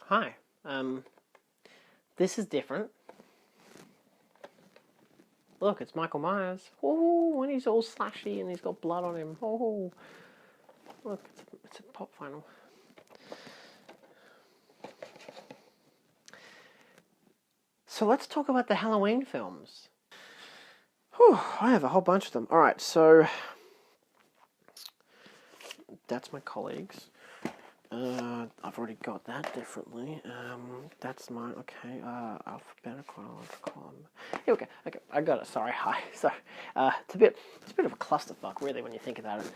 Hi, this is different. Look, it's Michael Myers. Oh, and he's all slashy and he's got blood on him. Oh, look, it's a pop vinyl. So let's talk about the Halloween films. Whew, I have a whole bunch of them. Alright, so that's my colleagues. I've already got that differently. That's mine. Okay. Alphabetical column. Here we go. Okay, I got it. Sorry. Hi. So, it's a bit of a clusterfuck, really, when you think about it.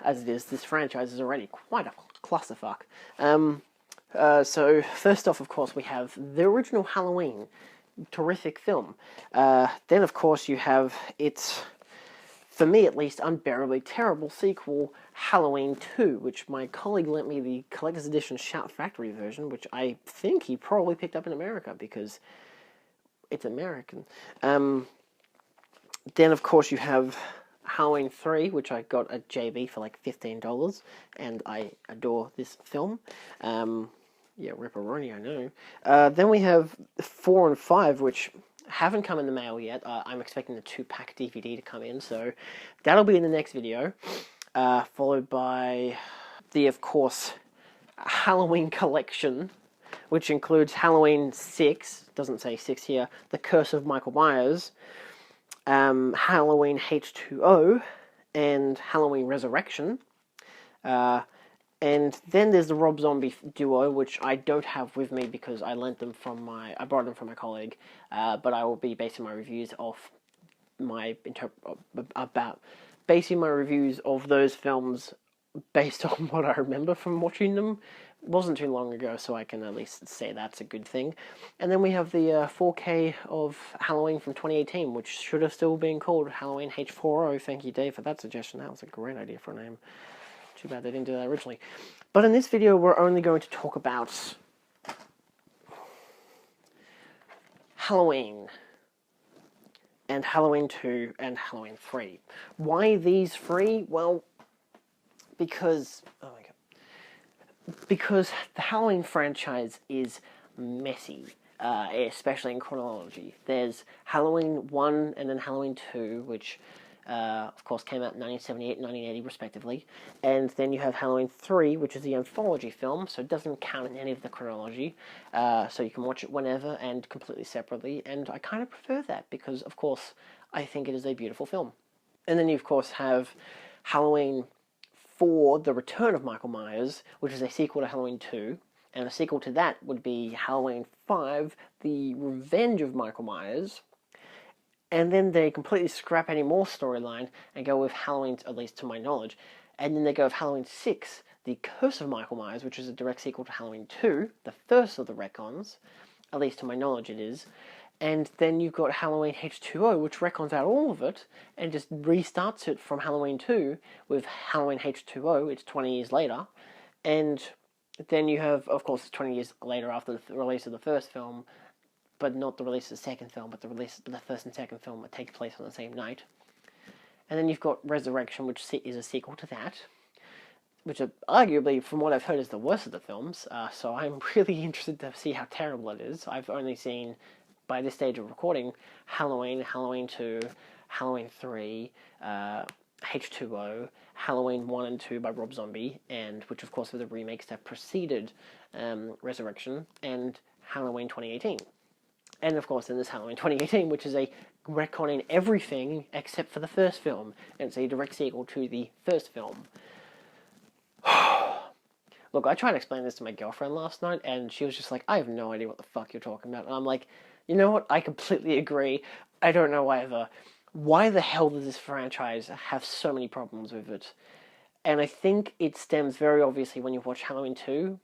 As it is, this franchise is already quite a clusterfuck. So first off, of course, we have the original Halloween, terrific film. Then, of course, you have its, for me at least, unbearably terrible sequel, Halloween 2, which my colleague lent me the collector's edition Shout Factory version, which I think he probably picked up in America because it's American. Then, of course, you have Halloween 3, which I got at JB for like $15, and I adore this film. Yeah, ripperoni, I know. Then we have 4 and 5, which haven't come in the mail yet. I'm expecting the 2-pack DVD to come in, so that'll be in the next video. Followed by the, of course, Halloween collection, which includes Halloween 6, doesn't say 6 here, The Curse of Michael Myers, Halloween H2O, and Halloween Resurrection. And then there's the Rob Zombie duo, which I don't have with me because I brought them from my colleague, but I will be basing my reviews off basing my reviews of those films based on what I remember from watching them. It wasn't too long ago, so I can at least say that's a good thing. And then we have the 4K of Halloween from 2018, which should have still been called Halloween H4O. Thank you, Dave, for that suggestion. That was a great idea for a name. Too bad they didn't do that originally. But in this video, we're only going to talk about Halloween, and Halloween 2, and Halloween 3. Why these three? Well, because... oh my god. Because the Halloween franchise is messy, especially in chronology. There's Halloween 1 and then Halloween 2, which... of course, came out in 1978 and 1980, respectively. And then you have Halloween 3, which is the anthology film, so it doesn't count in any of the chronology. So you can watch it whenever and completely separately. And I kind of prefer that because, of course, I think it is a beautiful film. And then you, of course, have Halloween 4, The Return of Michael Myers, which is a sequel to Halloween 2. And a sequel to that would be Halloween 5, The Revenge of Michael Myers. And then they completely scrap any more storyline and go with Halloween, at least to my knowledge. And then they go with Halloween 6, The Curse of Michael Myers, which is a direct sequel to Halloween 2, the first of the retcons. At least to my knowledge it is. And then you've got Halloween H2O, which retcons out all of it, and just restarts it from Halloween 2 with Halloween H2O, it's 20 years later. And then you have, of course, 20 years later after the release of the first film, but not the release of the second film, but the release of the first and second film that take place on the same night. And then you've got Resurrection, which is a sequel to that, which arguably, from what I've heard, is the worst of the films, so I'm really interested to see how terrible it is. I've only seen, by this stage of recording, Halloween, Halloween 2, Halloween 3, H2O, Halloween 1 and 2 by Rob Zombie, and which of course are the remakes that preceded Resurrection, and Halloween 2018. And of course, then there's Halloween 2018, which is a retconning everything except for the first film. And it's a direct sequel to the first film. Look, I tried to explain this to my girlfriend last night, and she was just like, I have no idea what the fuck you're talking about. And I'm like, you know what? I completely agree. I don't know either. Why the hell does this franchise have so many problems with it? And I think it stems very obviously when you watch Halloween 2.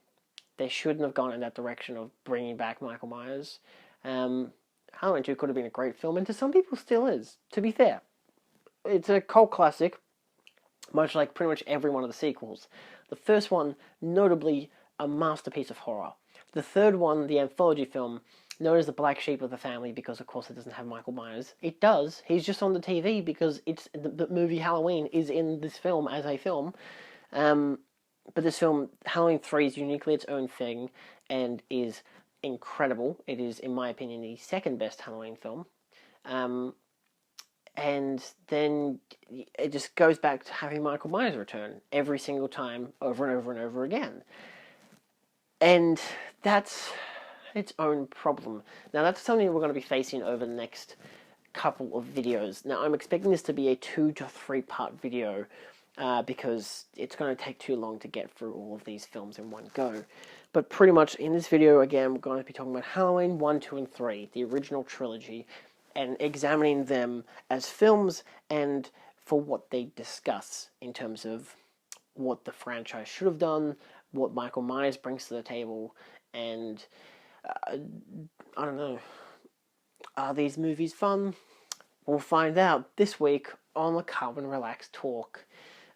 They shouldn't have gone in that direction of bringing back Michael Myers. Halloween 2 could have been a great film, and to some people still is, to be fair. It's a cult classic, much like pretty much every one of the sequels. The first one, notably, a masterpiece of horror. The third one, the anthology film, known as the black sheep of the family because, of course, it doesn't have Michael Myers. It does. He's just on the TV because the movie Halloween is in this film as a film. but this film, Halloween 3, is uniquely its own thing and is incredible. It is, in my opinion, the second best Halloween film. And then it just goes back to having Michael Myers return every single time, over and over and over again. And that's its own problem. Now, that's something we're going to be facing over the next couple of videos. Now, I'm expecting this to be a 2 to 3 part video because it's going to take too long to get through all of these films in one go. But pretty much in this video, again, we're going to be talking about Halloween 1, 2, and 3, the original trilogy, and examining them as films and for what they discuss in terms of what the franchise should have done, what Michael Myers brings to the table, and I don't know, are these movies fun? We'll find out this week on the Calm and Relax Talk.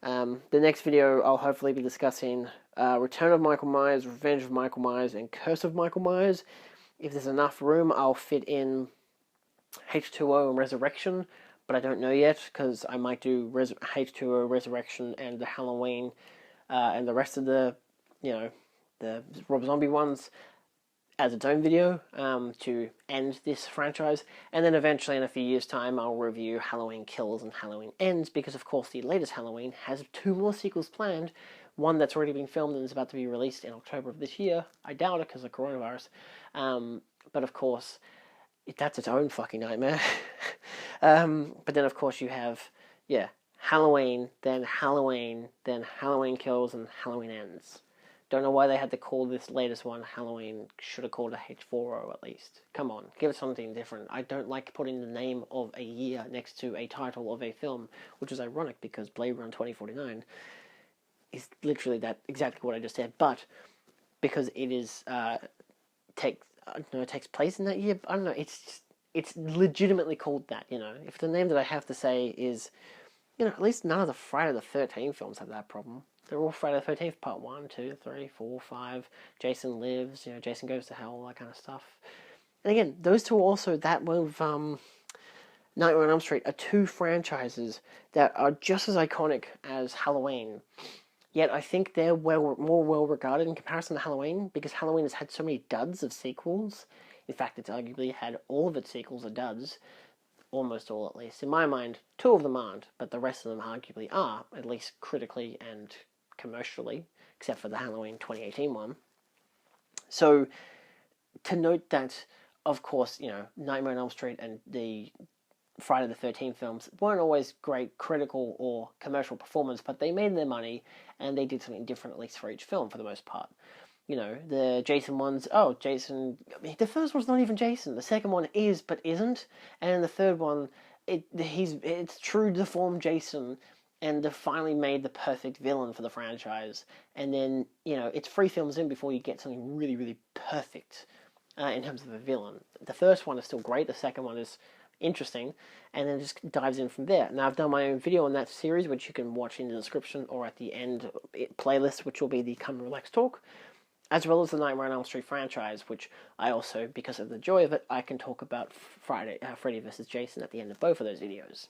The next video I'll hopefully be discussing Return of Michael Myers, Revenge of Michael Myers, and Curse of Michael Myers. If there's enough room, I'll fit in H2O and Resurrection, but I don't know yet, because I might do H2O, Resurrection, and the Halloween, and the rest of the, the Rob Zombie ones as its own video to end this franchise, and then eventually in a few years' time I'll review Halloween Kills and Halloween Ends, because of course the latest Halloween has 2 more sequels planned, one that's already been filmed and is about to be released in October of this year. I doubt it because of coronavirus, but of course that's its own fucking nightmare. But then of course you have, Halloween, then Halloween Kills, and Halloween Ends. Don't know why they had to call this latest one Halloween. Should have called it H4O at least. Come on, give it something different. I don't like putting the name of a year next to a title of a film, which is ironic because Blade Runner 2049 is literally that exactly what I just said. But because it is takes place in that year. I don't know. It's legitimately called that. If the name that I have to say is, at least none of the Friday the 13th films have that problem. They're all Friday the 13th, part 1, 2, 3, 4, 5. Jason Lives, Jason Goes to Hell, all that kind of stuff. And again, those two are also that with Nightmare on Elm Street are 2 franchises that are just as iconic as Halloween. Yet I think they're more well regarded in comparison to Halloween, because Halloween has had so many duds of sequels. In fact, it's arguably had all of its sequels are duds. Almost all, at least. In my mind, 2 of them aren't, but the rest of them arguably are, at least critically and commercially, except for the Halloween 2018 one. So, to note that, of course, Nightmare on Elm Street and the Friday the 13th films weren't always great critical or commercial performance, but they made their money, and they did something different, at least for each film, for the most part. The Jason ones, the first one's not even Jason. The second one is, but isn't. And the third one, it's true deformed Jason, and they finally made the perfect villain for the franchise. And then, it's 3 films in before you get something really, really perfect in terms of a villain. The first one is still great, the second one is interesting, and then just dives in from there. Now, I've done my own video on that series, which you can watch in the description or at the end playlist, which will be the Come and Relax Talk, as well as the Nightmare on Elm Street franchise, which I also, because of the joy of it, I can talk about Freddy vs. Jason at the end of both of those videos.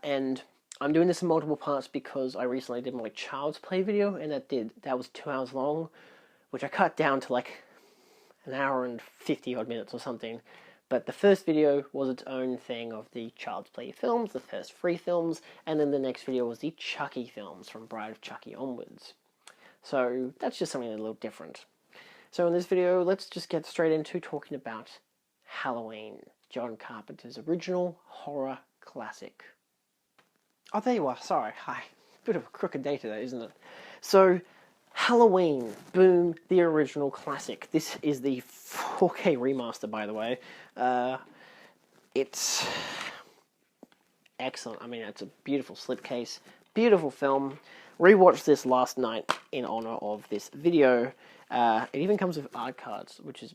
And I'm doing this in multiple parts because I recently did my Child's Play video, and that was 2 hours long, which I cut down to like an hour and 50 odd minutes or something. But the first video was its own thing of the Child's Play films, the first 3 films, and then the next video was the Chucky films from Bride of Chucky onwards. So that's just something a little different. So in this video, let's just get straight into talking about Halloween, John Carpenter's original horror classic. Oh, there you are. Sorry. Hi. Bit of a crooked day today, isn't it? So, Halloween, boom, the original classic. This is the 4K remaster, by the way. It's excellent. I mean, it's a beautiful slipcase, beautiful film. Rewatched this last night in honor of this video. It even comes with art cards, which is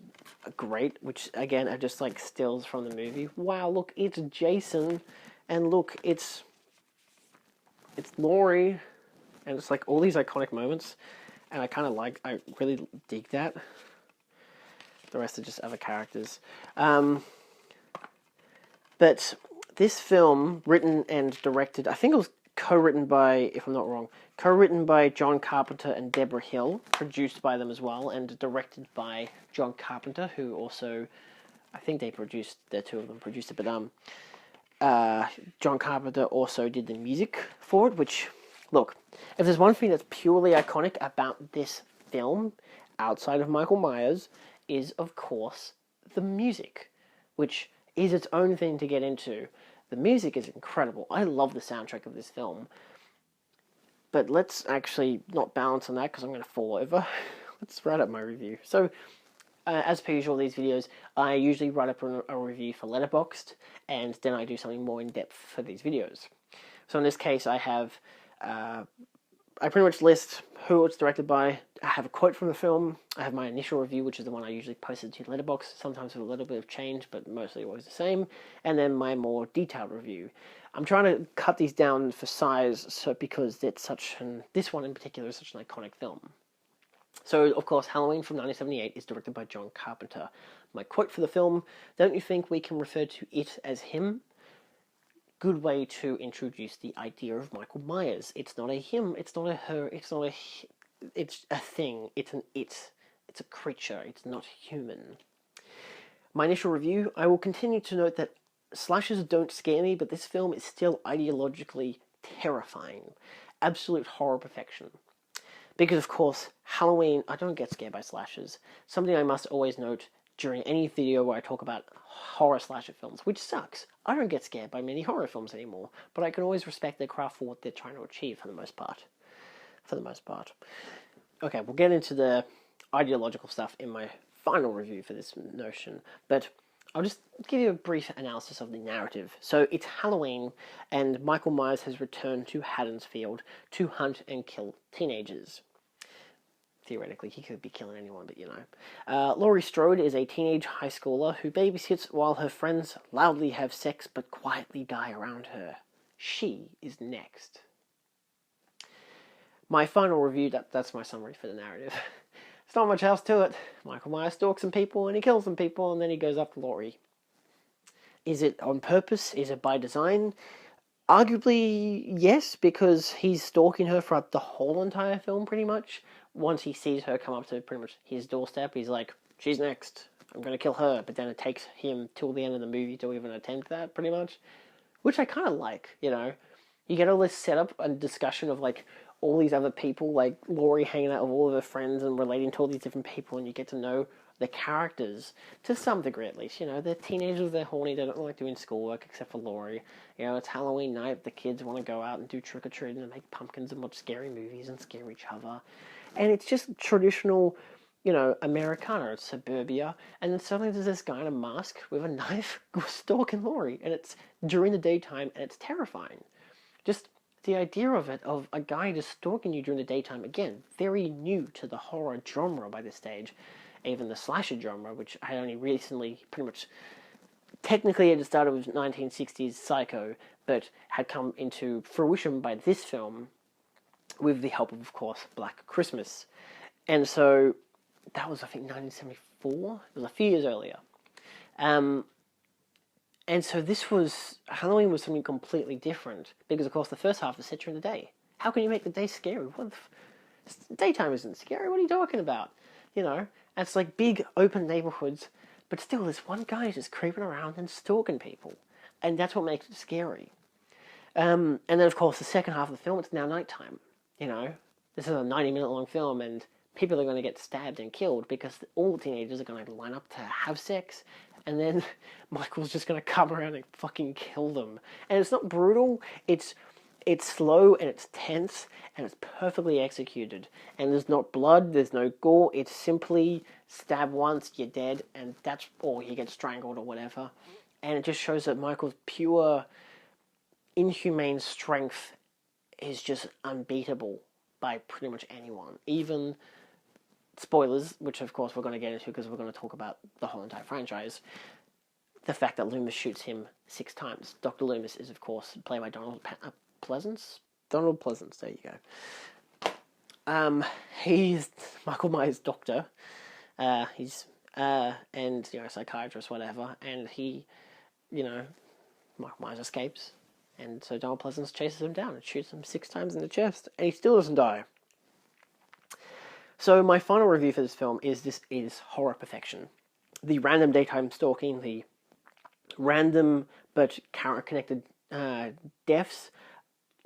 great, which again are just like stills from the movie. Wow, look, it's Jason, and look, it's Laurie, and it's like all these iconic moments, and I really dig that. The rest are just other characters. But this film, written and directed, I think it was co-written by, if I'm not wrong, co-written by John Carpenter and Deborah Hill, produced by them as well, and directed by John Carpenter, who also, I think they produced, the two of them produced it, but John Carpenter also did the music for it, which, look, if there's one thing that's purely iconic about this film, outside of Michael Myers, is, of course, the music, which is its own thing to get into. The music is incredible. I love the soundtrack of this film. But let's actually not balance on that because I'm going to fall over. Let's write up my review. So, as per usual, these videos, I usually write up a review for Letterboxd, and then I do something more in-depth for these videos. So in this case, I have, I pretty much list who it's directed by, I have a quote from the film, I have my initial review, which is the one I usually posted to Letterboxd, sometimes with a little bit of change, but mostly always the same, and then my more detailed review. I'm trying to cut these down for size, because it's this one in particular is such an iconic film. So, of course, Halloween from 1978 is directed by John Carpenter. My quote for the film, "Don't you think we can refer to it as him?" Good way to introduce the idea of Michael Myers. It's not a him, it's not a her, it's a thing, it's an it. It's a creature, it's not human. My initial review, I will continue to note that slashers don't scare me, but this film is still ideologically terrifying. Absolute horror perfection. Because, of course, Halloween, I don't get scared by slashers. Something I must always note during any video where I talk about horror slasher films, which sucks. I don't get scared by many horror films anymore, but I can always respect their craft for what they're trying to achieve for the most part. Okay, we'll get into the ideological stuff in my final review for this notion, but I'll just give you a brief analysis of the narrative. So it's Halloween, and Michael Myers has returned to Haddonfield to hunt and kill teenagers. Theoretically, he could be killing anyone, but you know. Laurie Strode is a teenage high schooler who babysits while her friends loudly have sex but quietly die around her. She is next. My final review, that's my summary for the narrative. There's not much else to it. Michael Myers stalks some people and he kills some people and then he goes after Laurie. Is it on purpose? Is it by design? Arguably, yes, because he's stalking her throughout the whole entire film, pretty much. Once he sees her come up to pretty much his doorstep, he's like, she's next. I'm going to kill her. But then it takes him till the end of the movie to even attempt that, pretty much. Which I kind of like, you know. You get all this setup and discussion of, like, all these other people, like Laurie hanging out with all of her friends and relating to all these different people, and you get to know the characters to some degree at least. You know, they're teenagers, they're horny, they don't like doing schoolwork except for Laurie. You know, it's Halloween night, the kids want to go out and do trick-or-treating and make pumpkins and watch scary movies and scare each other. And it's just traditional, you know, Americana. It's suburbia, and then suddenly there's this guy in a mask with a knife stalking Laurie, and it's during the daytime, and it's terrifying. Just the idea of it, of a guy just stalking you during the daytime, again, very new to the horror genre by this stage, even the slasher genre, which I only recently, pretty much, technically it started with 1960s Psycho, but had come into fruition by this film, with the help of course, Black Christmas. And so, that was, I think, 1974? It was a few years earlier. And so Halloween was something completely different, because of course the first half is set during the day. How can you make the day scary? Daytime isn't scary, what are you talking about? You know, and it's like big open neighborhoods, but still this one guy is just creeping around and stalking people. And that's what makes it scary. And then of course the second half of the film, it's now nighttime. You know, this is a 90-minute long film, and people are going to get stabbed and killed because all the teenagers are going to line up to have sex, and then Michael's just going to come around and fucking kill them. And it's not brutal, it's slow and it's tense and it's perfectly executed. And there's not blood, there's no gore, it's simply stab once, you're dead, and that's, or you get strangled or whatever. And it just shows that Michael's pure, inhumane strength is just unbeatable by pretty much anyone. Even, spoilers, which of course we're going to get into because we're going to talk about the whole entire franchise, the fact that Loomis shoots him 6 times. Dr. Loomis is, of course, played by Donald Pleasance? Donald Pleasance, there you go. He's Michael Myers' doctor. He's, and, you know, psychiatrist, whatever, and he, you know, Michael Myers escapes. And so Donald Pleasence chases him down and shoots him 6 times in the chest, and he still doesn't die. So my final review for this film is this is horror perfection. The random daytime stalking, the random but character-connected deaths,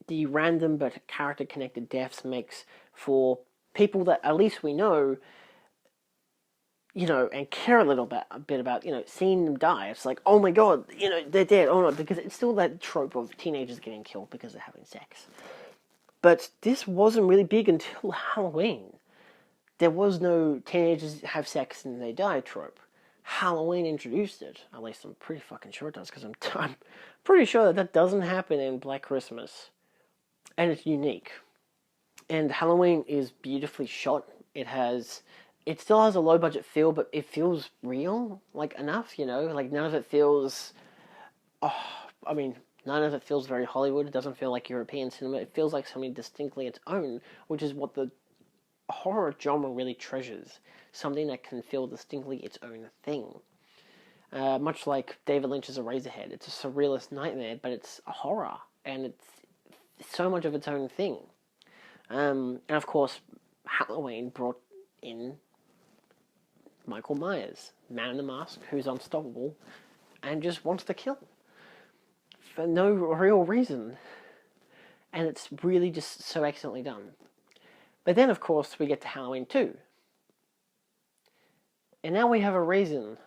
the random but character-connected deaths makes for people that at least we know, and care a bit about, seeing them die. It's like, oh my god, they're dead. Oh no, because it's still that trope of teenagers getting killed because they're having sex. But this wasn't really big until Halloween. There was no teenagers have sex and they die trope. Halloween introduced it. At least I'm pretty fucking sure it does, because I'm pretty sure that doesn't happen in Black Christmas. And it's unique. And Halloween is beautifully shot. It still has a low budget feel, but it feels real, enough, none of it feels, none of it feels very Hollywood. It doesn't feel like European cinema. It feels like something distinctly its own, which is what the horror genre really treasures. Something that can feel distinctly its own thing. Much like David Lynch's Eraserhead. It's a surrealist nightmare, but it's a horror, and it's so much of its own thing. And of course, Halloween brought in Michael Myers, man in the mask, who's unstoppable, and just wants to kill. For no real reason. And it's really just so excellently done. But then, of course, we get to Halloween 2. And now we have a reason.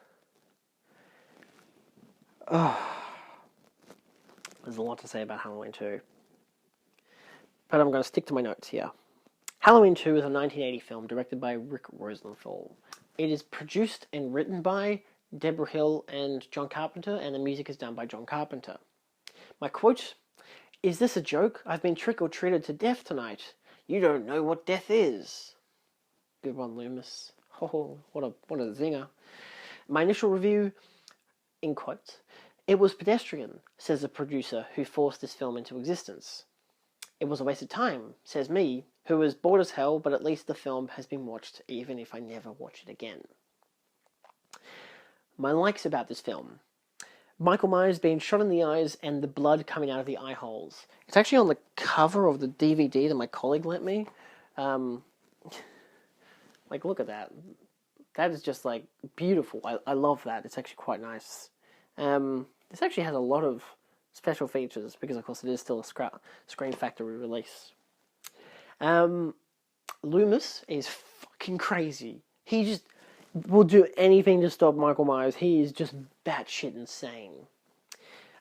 There's a lot to say about Halloween 2. But I'm going to stick to my notes here. Halloween 2 is a 1980 film directed by Rick Rosenthal. It is produced and written by Deborah Hill and John Carpenter, and the music is done by John Carpenter. My quote, "Is this a joke? I've been trick-or-treated to death tonight. You don't know what death is." Good one, Loomis. Oh, what a zinger. My initial review, in quotes, "It was pedestrian," says the producer who forced this film into existence. "It was a waste of time," says me, who was bored as hell, but at least the film has been watched even if I never watch it again. My likes about this film. Michael Myers being shot in the eyes and the blood coming out of the eye holes. It's actually on the cover of the DVD that my colleague lent me. Look at that. That is just, beautiful. I love that. It's actually quite nice. This actually has a lot of special features, because, of course, it is still a Screen Factory release. Loomis is fucking crazy. He just will do anything to stop Michael Myers. He is just batshit insane.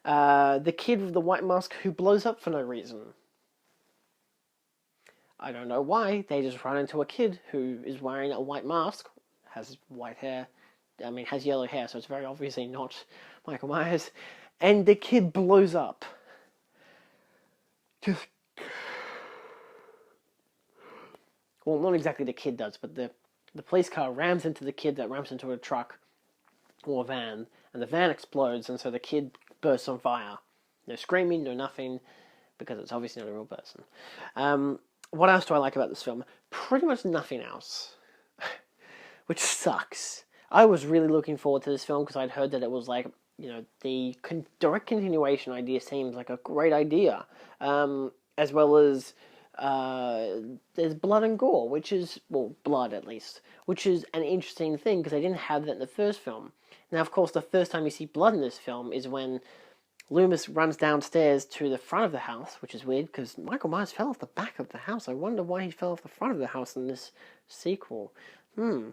The kid with the white mask who blows up for no reason. I don't know why. They just run into a kid who is wearing a white mask, has white hair, has yellow hair, so it's very obviously not Michael Myers, and the kid blows up. Well, not exactly the kid does, but the police car rams into the kid that rams into a truck or a van, and the van explodes, and so the kid bursts on fire. No screaming, no nothing, because it's obviously not a real person. What else do I like about this film? Pretty much nothing else, which sucks. I was really looking forward to this film because I'd heard that it was the direct continuation idea seems like a great idea, as well as there's blood and gore, which is, blood at least, which is an interesting thing because they didn't have that in the first film. Now, of course, the first time you see blood in this film is when Loomis runs downstairs to the front of the house, which is weird because Michael Myers fell off the back of the house. I wonder why he fell off the front of the house in this sequel. I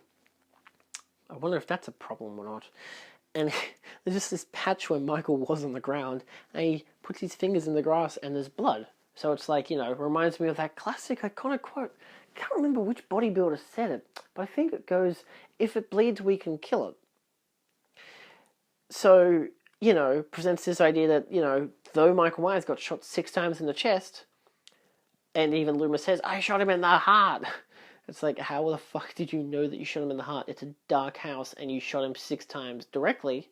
wonder if that's a problem or not. And there's just this patch where Michael was on the ground, and he puts his fingers in the grass, and there's blood. So it's reminds me of that classic, iconic quote. I can't remember which bodybuilder said it, but I think it goes, "If it bleeds, we can kill it." So, presents this idea that, though Michael Myers got shot 6 times in the chest, and even Loomis says, "I shot him in the heart." It's how the fuck did you know that you shot him in the heart? It's a dark house, and you shot him 6 times directly.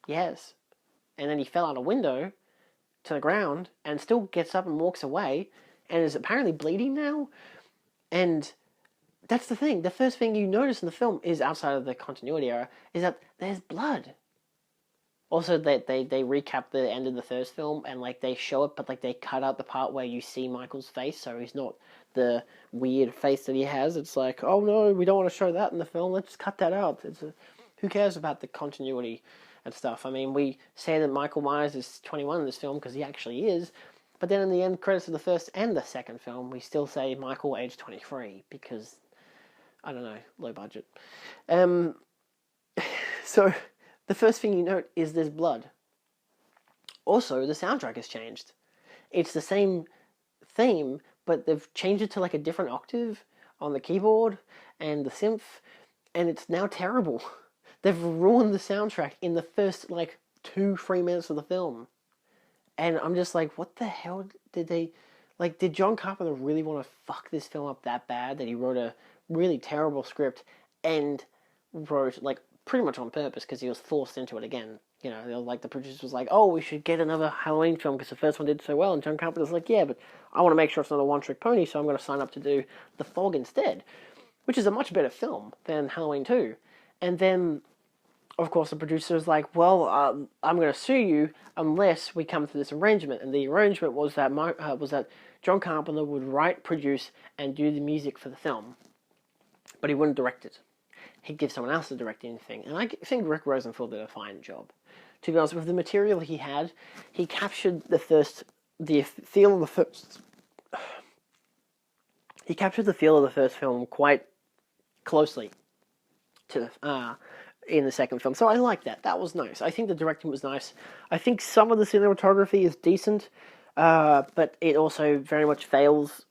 Yes. And then he fell out a window to the ground, and still gets up and walks away, and is apparently bleeding now. And that's the thing. The first thing you notice in the film is, outside of the continuity error, is that there's blood. Also, they recap the end of the first film and like they show it, but like they cut out the part where you see Michael's face, so he's not the weird face that he has. It's like, oh no, we don't want to show that in the film. Let's cut that out. Who cares about the continuity and stuff? I mean, we say that Michael Myers is 21 in this film because he actually is, but then in the end credits of the first and the second film, we still say Michael age 23 because I don't know, low budget. So the first thing you note is there's blood. Also, the soundtrack has changed. It's the same theme, but they've changed it to like a different octave on the keyboard and the synth, and it's now terrible. They've ruined the soundtrack in the first like 2-3 minutes of the film. And I'm just like, what the hell did they... Like, did John Carpenter really want to fuck this film up that bad that he wrote a really terrible script and wrote, like, pretty much on purpose because he was forced into it again? You know, like, the producer was like, oh, we should get another Halloween film because the first one did so well. And John Carpenter's like, yeah, but I want to make sure it's not a one-trick pony, so I'm going to sign up to do The Fog instead, which is a much better film than Halloween 2. And then, of course, the producer was like, well, I'm going to sue you unless we come to this arrangement. And the arrangement was that John Carpenter would write, produce, and do the music for the film, but he wouldn't direct it. He'd give someone else to direct anything. And I think Rick Rosenfeld did a fine job. To be honest, with the material he had, he captured the feel of the first. He captured the feel of the first film quite closely to in the second film. So I like that. That was nice. I think the directing was nice. I think some of the cinematography is decent, but it also very much fails.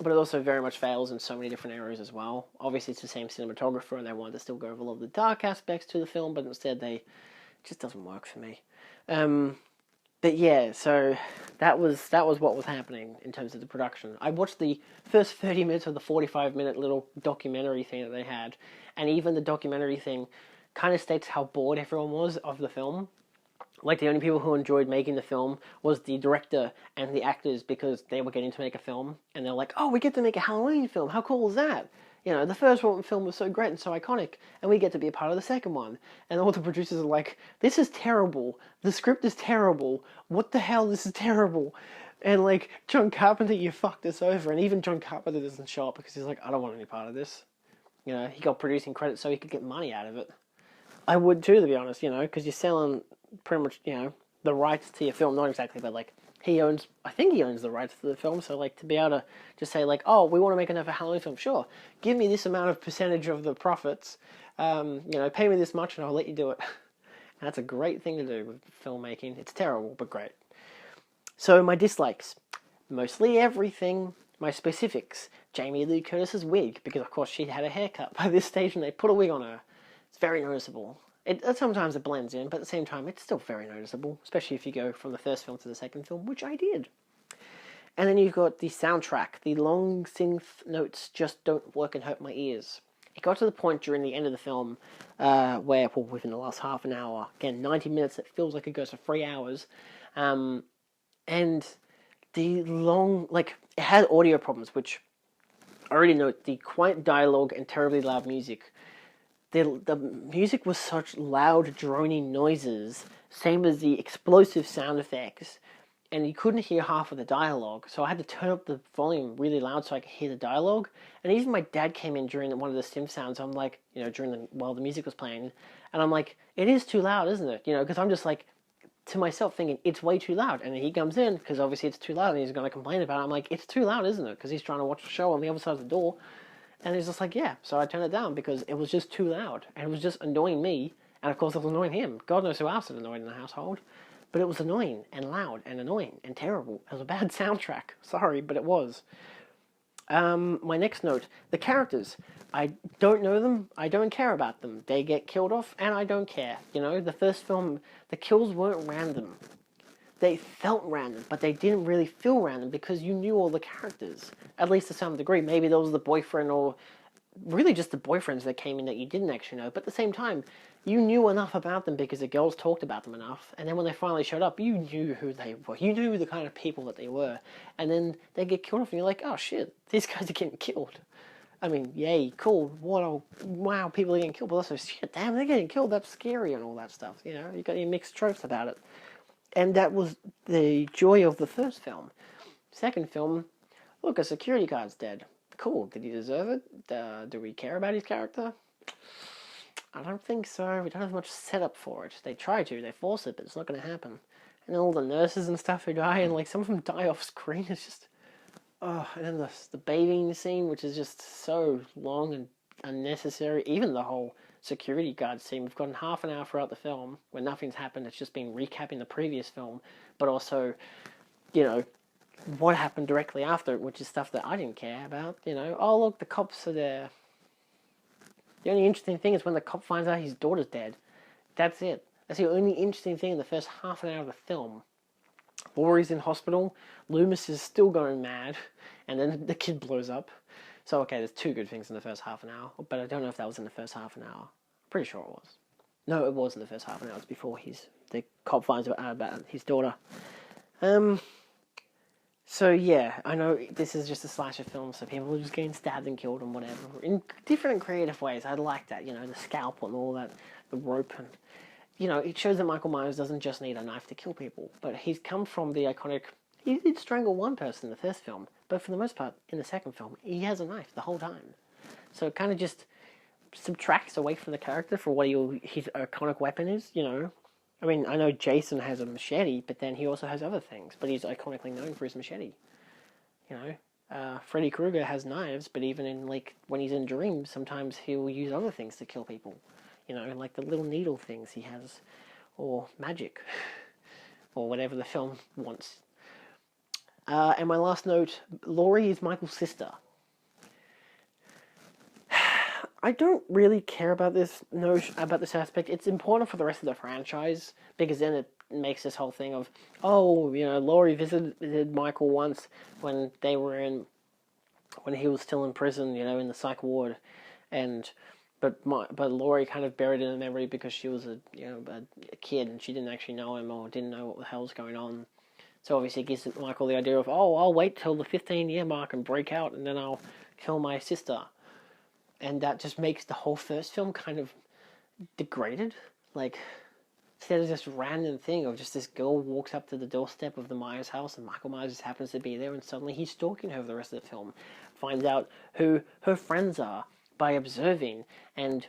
But it also very much fails in so many different areas as well. Obviously, it's the same cinematographer, and they wanted to still go over a lot of the dark aspects to the film, but instead it just doesn't work for me. But yeah, so that was what was happening in terms of the production. I watched the first 30 minutes of the 45-minute little documentary thing that they had, and even the documentary thing kind of states how bored everyone was of the film. Like, the only people who enjoyed making the film was the director and the actors because they were getting to make a film, and they're like, oh, we get to make a Halloween film, how cool is that? You know, the first film was so great and so iconic, and we get to be a part of the second one. And all the producers are like, this is terrible, the script is terrible, what the hell, this is terrible. And like, John Carpenter, you fucked us over. And even John Carpenter doesn't show up because he's like, I don't want any part of this. You know, he got producing credit so he could get money out of it. I would too, to be honest, you know, because you're selling pretty much, you know, the rights to your film. Not exactly, but like, I think he owns the rights to the film, so like, to be able to just say like, oh, we want to make another Halloween film, sure, give me this amount of percentage of the profits, you know, pay me this much and I'll let you do it. And that's a great thing to do with filmmaking. It's terrible, but great. So my dislikes, mostly everything. My specifics, Jamie Lee Curtis's wig, because of course she had a haircut by this stage and they put a wig on her. It's very noticeable. Sometimes it blends in, but at the same time, it's still very noticeable, especially if you go from the first film to the second film, which I did. And then you've got the soundtrack. The long synth notes just don't work and hurt my ears. It got to the point during the end of the film where, well, within the last half an hour, again, 90 minutes, it feels like it goes for 3 hours, and the long, like, it had audio problems, which I already note, the quiet dialogue and terribly loud music. The music was such loud, droning noises, same as the explosive sound effects, and you couldn't hear half of the dialogue, so I had to turn up the volume really loud so I could hear the dialogue. And even my dad came in during one of the sim sounds. I'm like, you know, while the music was playing, and I'm like, it is too loud, isn't it? You know, because I'm just like, to myself thinking, it's way too loud. And then he comes in, because obviously it's too loud, and he's going to complain about it. I'm like, it's too loud, isn't it? Because he's trying to watch the show on the other side of the door. And he's just like, yeah. So I turned it down because it was just too loud. And it was just annoying me. And of course it was annoying him. God knows who else is annoyed in the household. But it was annoying and loud and annoying and terrible. It was a bad soundtrack. Sorry, but it was. My next note. The characters. I don't know them. I don't care about them. They get killed off and I don't care. You know, the first film, the kills weren't random. They felt random, but they didn't really feel random because you knew all the characters, at least to some degree. Maybe there was the boyfriend or really just the boyfriends that came in that you didn't actually know, but at the same time, you knew enough about them because the girls talked about them enough, and then when they finally showed up, you knew who they were. You knew the kind of people that they were, and then they get killed off, and you're like, oh shit, these guys are getting killed. I mean, yay, cool, wow, people are getting killed, but also, shit, damn, they're getting killed, that's scary and all that stuff, you know? You got your mixed tropes about it. And that was the joy of the first film. Second film, look, a security guard's dead. Cool, did he deserve it? Do we care about his character? I don't think so. We don't have much setup for it. They try to, they force it, but it's not going to happen. And then all the nurses and stuff who die, and like some of them die off screen. It's just, oh, and then the bathing scene, which is just so long and unnecessary. Even the whole security guard scene. We've gotten half an hour throughout the film where nothing's happened. It's just been recapping the previous film, but also, you know, what happened directly after it, which is stuff that I didn't care about. You know, oh look, the cops are there. The only interesting thing is when the cop finds out his daughter's dead. That's it. That's the only interesting thing in the first half an hour of the film. Laurie's in hospital, Loomis is still going mad, and then the kid blows up. So, okay, there's two good things in the first half an hour, but I don't know if that was in the first half an hour. Pretty sure it was. No, it was in the first half an hour. It was before the cop finds out about his daughter. So yeah, I know this is just a slasher film, so people are just getting stabbed and killed and whatever. In different creative ways. I like that, you know, the scalpel and all that, the rope and... You know, it shows that Michael Myers doesn't just need a knife to kill people, but he's come from the iconic... He did strangle one person in the first film, but for the most part, in the second film, he has a knife the whole time. So it kind of just subtracts away from the character for what his iconic weapon is, you know. I mean, I know Jason has a machete, but then he also has other things, but he's iconically known for his machete. You know, Freddy Krueger has knives, but even in, like, when he's in dreams, sometimes he'll use other things to kill people. You know, like the little needle things he has, or magic, or whatever the film wants. And my last note, Laurie is Michael's sister. I don't really care about this notion, about this aspect. It's important for the rest of the franchise, because then it makes this whole thing of, oh, you know, Laurie visited Michael once when he was still in prison, you know, in the psych ward, but Laurie kind of buried it in the memory because she was a kid and she didn't actually know him or didn't know what the hell was going on. So obviously it gives Michael the idea of, oh, I'll wait till the 15-year mark and break out and then I'll kill my sister. And that just makes the whole first film kind of degraded. Like, instead of this random thing of just this girl walks up to the doorstep of the Myers house and Michael Myers just happens to be there and suddenly he's stalking her for the rest of the film. Finds out who her friends are by observing and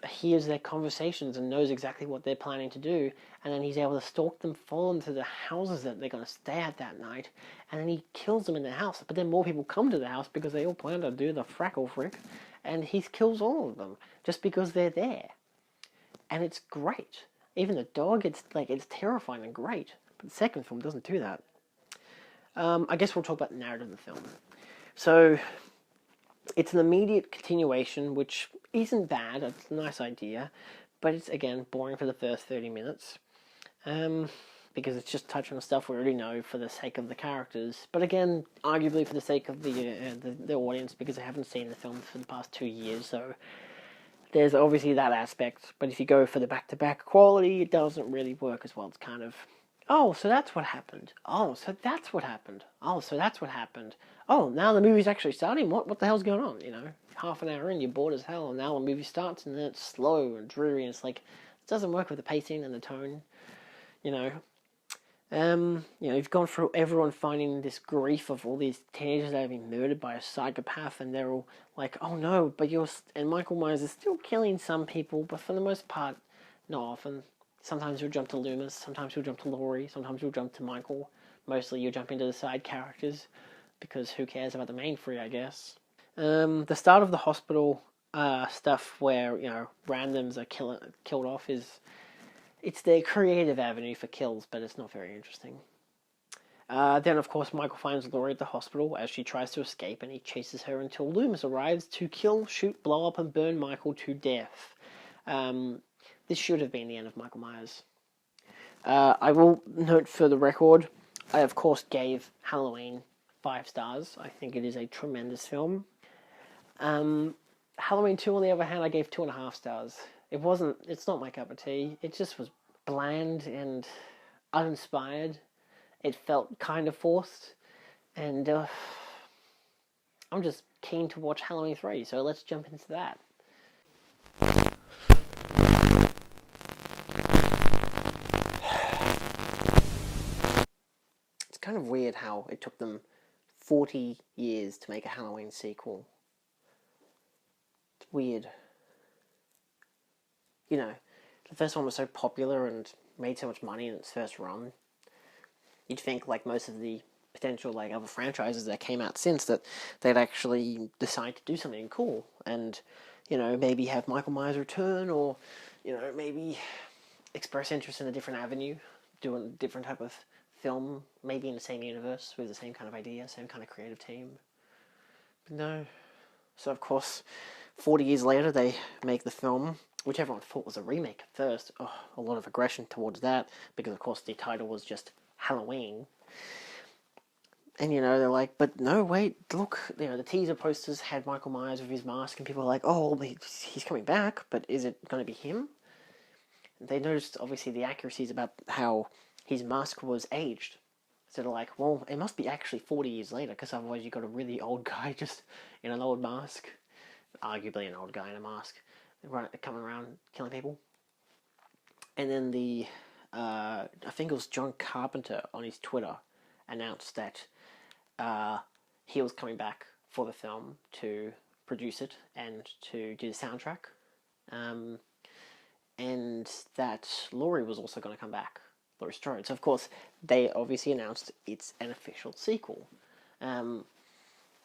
hears their conversations and knows exactly what they're planning to do, and then he's able to stalk them, follow them to the houses that they're going to stay at that night, and then he kills them in the house. But then more people come to the house because they all plan to do the frackle frick, and he kills all of them just because they're there. And it's great. Even the dog, it's terrifying and great. But the second film doesn't do that. I guess we'll talk about the narrative of the film. So, it's an immediate continuation, which isn't bad. It's a nice idea. But it's, again, boring for the first 30 minutes. Because it's just touching on stuff we already know for the sake of the characters. But again, arguably for the sake of the audience, because I haven't seen the film for the past 2 years. So, there's obviously that aspect. But if you go for the back-to-back quality, it doesn't really work as well. It's kind of... Oh, so that's what happened. Oh, so that's what happened. Oh, so that's what happened. Oh, now the movie's actually starting? What the hell's going on, you know? Half an hour in, you're bored as hell, and now the movie starts, and then it's slow and dreary, and it's like, it doesn't work with the pacing and the tone, you know? You've gone through everyone finding this grief of all these teenagers that have been murdered by a psychopath, and they're all like, oh no, but and Michael Myers is still killing some people, but for the most part, not often. Sometimes you'll jump to Loomis, sometimes you'll jump to Laurie, sometimes you'll jump to Michael. Mostly you'll jump into the side characters, because who cares about the main three, I guess. The start of the hospital stuff where, you know, randoms are killed off it's their creative avenue for kills, but it's not very interesting. Then, of course, Michael finds Laurie at the hospital as she tries to escape, and he chases her until Loomis arrives to kill, shoot, blow up, and burn Michael to death. This should have been the end of Michael Myers. I will note for the record, I of course gave Halloween 5 stars. I think it is a tremendous film. Halloween 2, on the other hand, I gave 2.5 stars. It's not my cup of tea. It just was bland and uninspired. It felt kind of forced. And I'm just keen to watch Halloween 3, so let's jump into that. It's kind of weird how it took them 40 years to make a Halloween sequel. It's weird. You know, the first one was so popular and made so much money in its first run. You'd think, like most of the potential like other franchises that came out since, that they'd actually decide to do something cool and, you know, maybe have Michael Myers return, or, you know, maybe express interest in a different avenue, do a different type of film, maybe in the same universe with the same kind of idea, same kind of creative team. But no. So of course, 40 years later, they make the film, which everyone thought was a remake at first. Oh, a lot of aggression towards that, because of course the title was just Halloween. And, you know, they're like, but no, wait, look, you know, the teaser posters had Michael Myers with his mask, and people are like, oh, he's coming back, but is it going to be him? And they noticed, obviously, the accuracies about how his mask was aged. So they're like, well, it must be actually 40 years later, because otherwise you've got a really old guy just in an old mask, arguably an old guy in a mask, coming around killing people. And then I think it was John Carpenter on his Twitter announced that he was coming back for the film to produce it and to do the soundtrack. And that Laurie was also going to come back, Laurie Strode. So, of course, they obviously announced it's an official sequel. You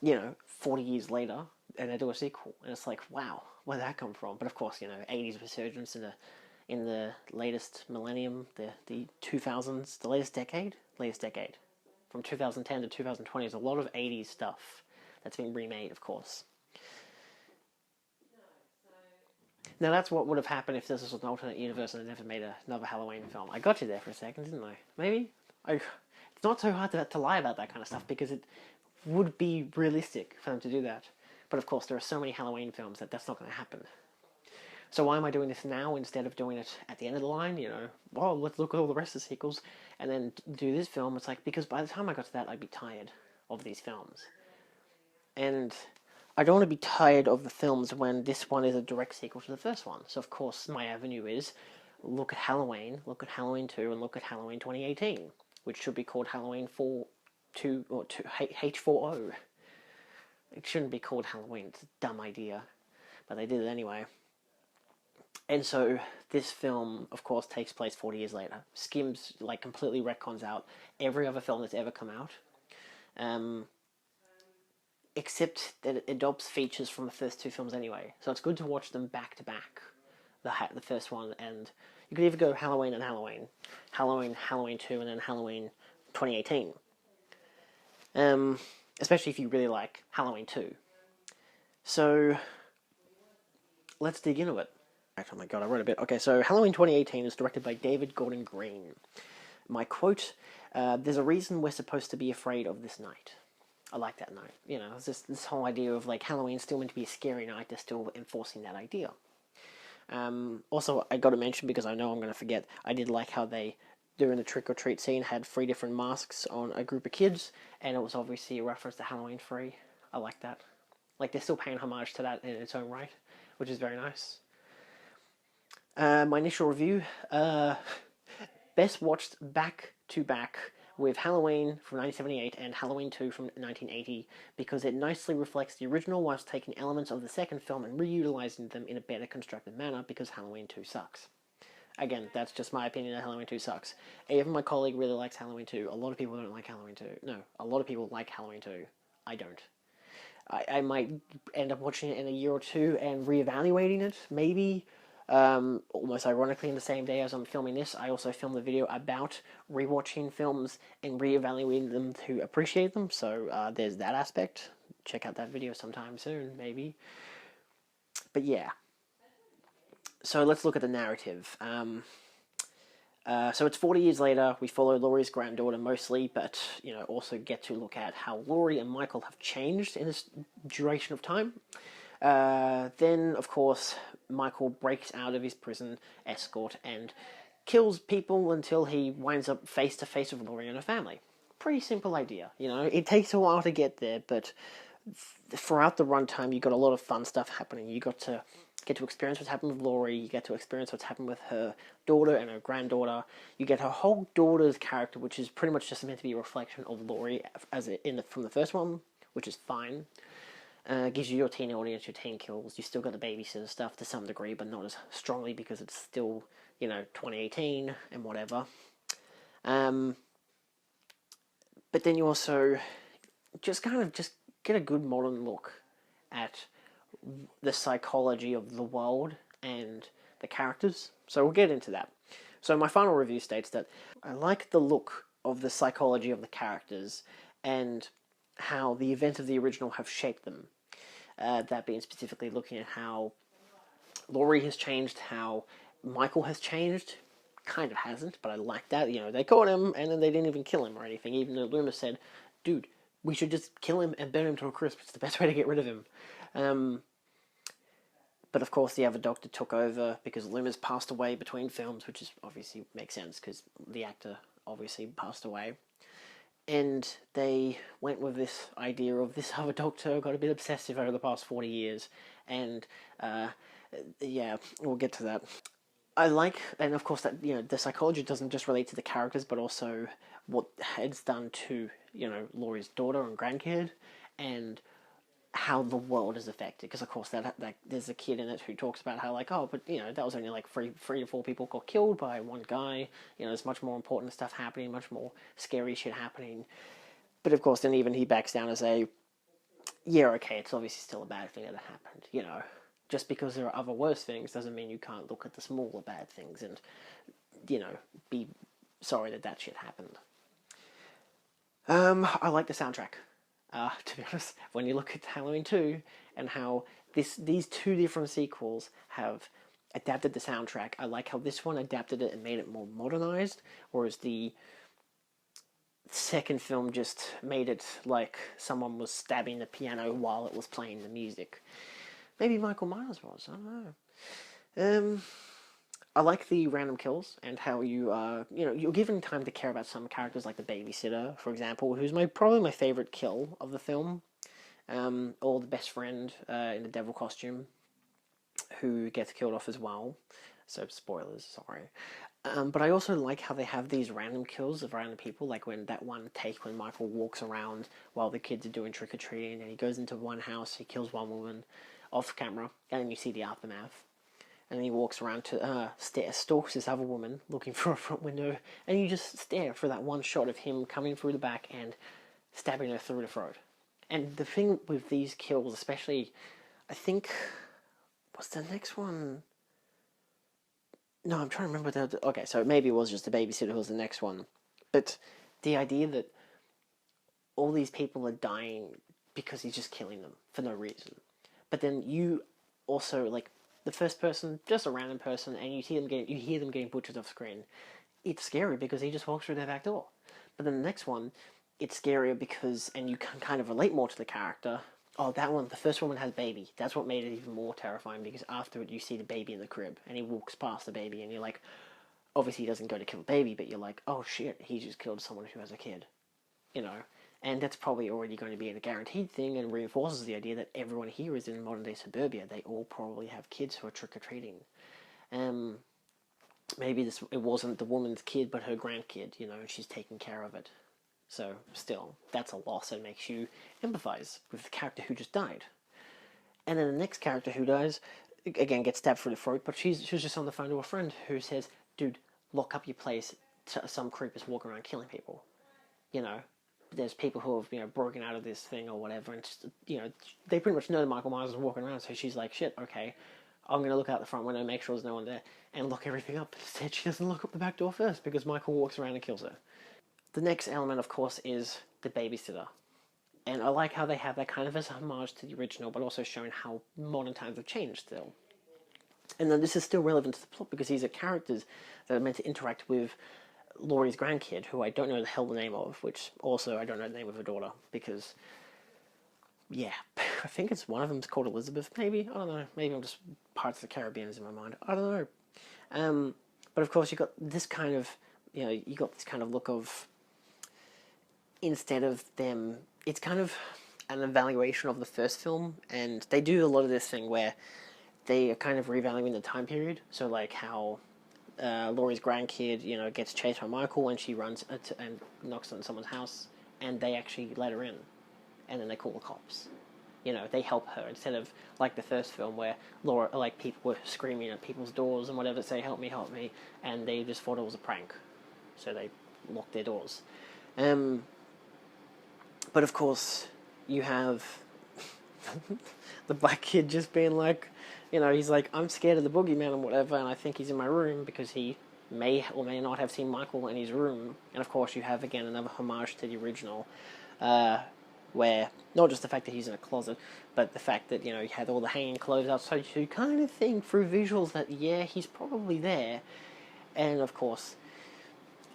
know, 40 years later, and they do a sequel. And it's like, wow, where did that come from? But, of course, you know, 80s resurgence in the latest millennium, the 2000s, the latest decade. From 2010 to 2020, there's a lot of 80s stuff that's been remade, of course. Now, that's what would have happened if this was an alternate universe and they never made another Halloween film. I got you there for a second, didn't I? Maybe? It's not so hard to lie about that kind of stuff, because it would be realistic for them to do that. But, of course, there are so many Halloween films that that's not going to happen. So why am I doing this now instead of doing it at the end of the line? You know, well, let's look at all the rest of the sequels and then do this film. It's like, because by the time I got to that, I'd be tired of these films. And I don't want to be tired of the films when this one is a direct sequel to the first one. So, of course, my avenue is look at Halloween 2, and look at Halloween 2018, which should be called Halloween 2 or H40. It shouldn't be called Halloween. It's a dumb idea. But they did it anyway. And so this film, of course, takes place 40 years later. Skims, like, completely retcons out every other film that's ever come out. Except that it adopts features from the first two films anyway. So it's good to watch them back to back. The first one, and you could either go Halloween and Halloween. Halloween 2, and then Halloween 2018. Especially if you really like Halloween 2. So let's dig into it. Oh my god, I wrote a bit. Okay, so Halloween 2018 is directed by David Gordon Green. My quote, there's a reason we're supposed to be afraid of this night. I like that night. You know, it's just this whole idea of, like, Halloween's still meant to be a scary night. They're still enforcing that idea. Also, I got to mention, because I know I'm going to forget, I did like how they, during the trick-or-treat scene, had 3 different masks on a group of kids, and it was obviously a reference to Halloween 3. I like that. Like, they're still paying homage to that in its own right, which is very nice. My initial review, best watched back to back with Halloween from 1978 and Halloween 2 from 1980, because it nicely reflects the original whilst taking elements of the second film and reutilizing them in a better constructed manner, because Halloween 2 sucks. Again, that's just my opinion that Halloween 2 sucks. Even my colleague really likes Halloween 2. A lot of people don't like Halloween 2. No, a lot of people like Halloween 2. I don't. I might end up watching it in a year or two and reevaluating it, maybe. Almost ironically, in the same day as I'm filming this, I also filmed a video about rewatching films and reevaluating them to appreciate them, so there's that aspect. Check out that video sometime soon, maybe. But yeah. So let's look at the narrative. So it's 40 years later. We follow Laurie's granddaughter mostly, but, you know, also get to look at how Laurie and Michael have changed in this duration of time. Then, of course, Michael breaks out of his prison escort and kills people until he winds up face to face with Laurie and her family. Pretty simple idea, you know. It takes a while to get there, but throughout the runtime, you got a lot of fun stuff happening. You got to get to experience what's happened with Laurie. You get to experience what's happened with her daughter and her granddaughter. You get her whole daughter's character, which is pretty much just meant to be a reflection of Laurie from the first one, which is fine. Gives you your teen audience, your teen kills. You still got the babysitter stuff to some degree, but not as strongly because it's still 2018 and whatever. But then you also just get a good modern look at the psychology of the world and the characters. So we'll get into that. So my final review states that I like the look of the psychology of the characters and how the events of the original have shaped them. That being specifically looking at how Laurie has changed, how Michael has changed. Kind of hasn't, but I like that. They caught him and then they didn't even kill him or anything, even though Loomis said, dude, we should just kill him and burn him to a crisp. It's the best way to get rid of him. But of course, the other doctor took over because Loomis passed away between films, which is obviously makes sense because the actor obviously passed away. And they went with this idea of this other doctor got a bit obsessive over the past 40 years. And yeah, we'll get to that. I like, and of course that the psychology doesn't just relate to the characters, but also what it's done to Laurie's daughter and grandkid, and how the world is affected. Because of course that there's a kid in it who talks about how but that was only like three to four people got killed by one guy. There's much more important stuff happening, much more scary shit happening. But of course, then even he backs down and say, yeah, okay, it's obviously still a bad thing that happened. Just because there are other worse things doesn't mean you can't look at the smaller bad things and, be sorry that shit happened. I like the soundtrack. To be honest, when you look at Halloween 2 and how these two different sequels have adapted the soundtrack, I like how this one adapted it and made it more modernized, whereas the second film just made it like someone was stabbing the piano while it was playing the music. Maybe Michael Myers was. I don't know. I like the random kills and how you're given time to care about some characters like the babysitter, for example, who's probably my favorite kill of the film, or the best friend in the devil costume, who gets killed off as well. So spoilers, sorry. But I also like how they have these random kills of random people, like when that one take when Michael walks around while the kids are doing trick-or-treating and he goes into one house, he kills one woman off camera, and then you see the aftermath. And then he walks around to stalks this other woman looking for a front window, and you just stare for that one shot of him coming through the back and stabbing her through the throat. And the thing with these kills, especially, I think, what's the next one? No, I'm trying to remember okay, so maybe it was just the babysitter who was the next one. But the idea that all these people are dying because he's just killing them for no reason. But then you also, like, the first person, just a random person, and you hear them getting butchered off screen. It's scary because he just walks through their back door. But then the next one, it's scarier because, and you can kind of relate more to the character. Oh, that one, the first woman has a baby. That's what made it even more terrifying because after it, you see the baby in the crib, and he walks past the baby, and you're like, obviously he doesn't go to kill the baby, but you're like, oh shit, he just killed someone who has a kid. And that's probably already going to be a guaranteed thing and reinforces the idea that everyone here is in modern-day suburbia. They all probably have kids who are trick-or-treating. Maybe it wasn't the woman's kid, but her grandkid, and she's taking care of it. So, still, that's a loss that makes you empathize with the character who just died. And then the next character who dies, again, gets stabbed through the throat, but she was just on the phone to a friend who says, dude, lock up your place. Some creep is walking around killing people. There's people who have, broken out of this thing or whatever, and just, they pretty much know that Michael Myers is walking around, so she's like, shit, okay, I'm going to look out the front window, make sure there's no one there, and lock everything up. Instead, she doesn't lock up the back door first, because Michael walks around and kills her. The next element, of course, is the babysitter. And I like how they have that kind of as a homage to the original, but also showing how modern times have changed still. And then this is still relevant to the plot, because these are characters that are meant to interact with Laurie's grandkid, who I don't know the hell the name of, which also I don't know the name of her daughter, because, yeah, I think it's one of them's called Elizabeth, maybe? I don't know. Maybe I'm just Pirates of the Caribbean is in my mind. I don't know. But of course you got this kind of, you got this kind of look of, instead of them, it's kind of, an evaluation of the first film, and they do a lot of this thing where they are kind of revaluing the time period. So like how Laurie's grandkid, gets chased by Michael when she runs and knocks on someone's house, and they actually let her in, and then they call the cops. They help her instead of like the first film where people were screaming at people's doors and whatever, say help me, and they just thought it was a prank, so they locked their doors. But of course, you have the black kid just being like, he's like, I'm scared of the boogeyman and whatever, and I think he's in my room because he may or may not have seen Michael in his room. And of course, you have again another homage to the original, where not just the fact that he's in a closet, but the fact that you had all the hanging clothes outside, so you kind of think through visuals that he's probably there. And of course,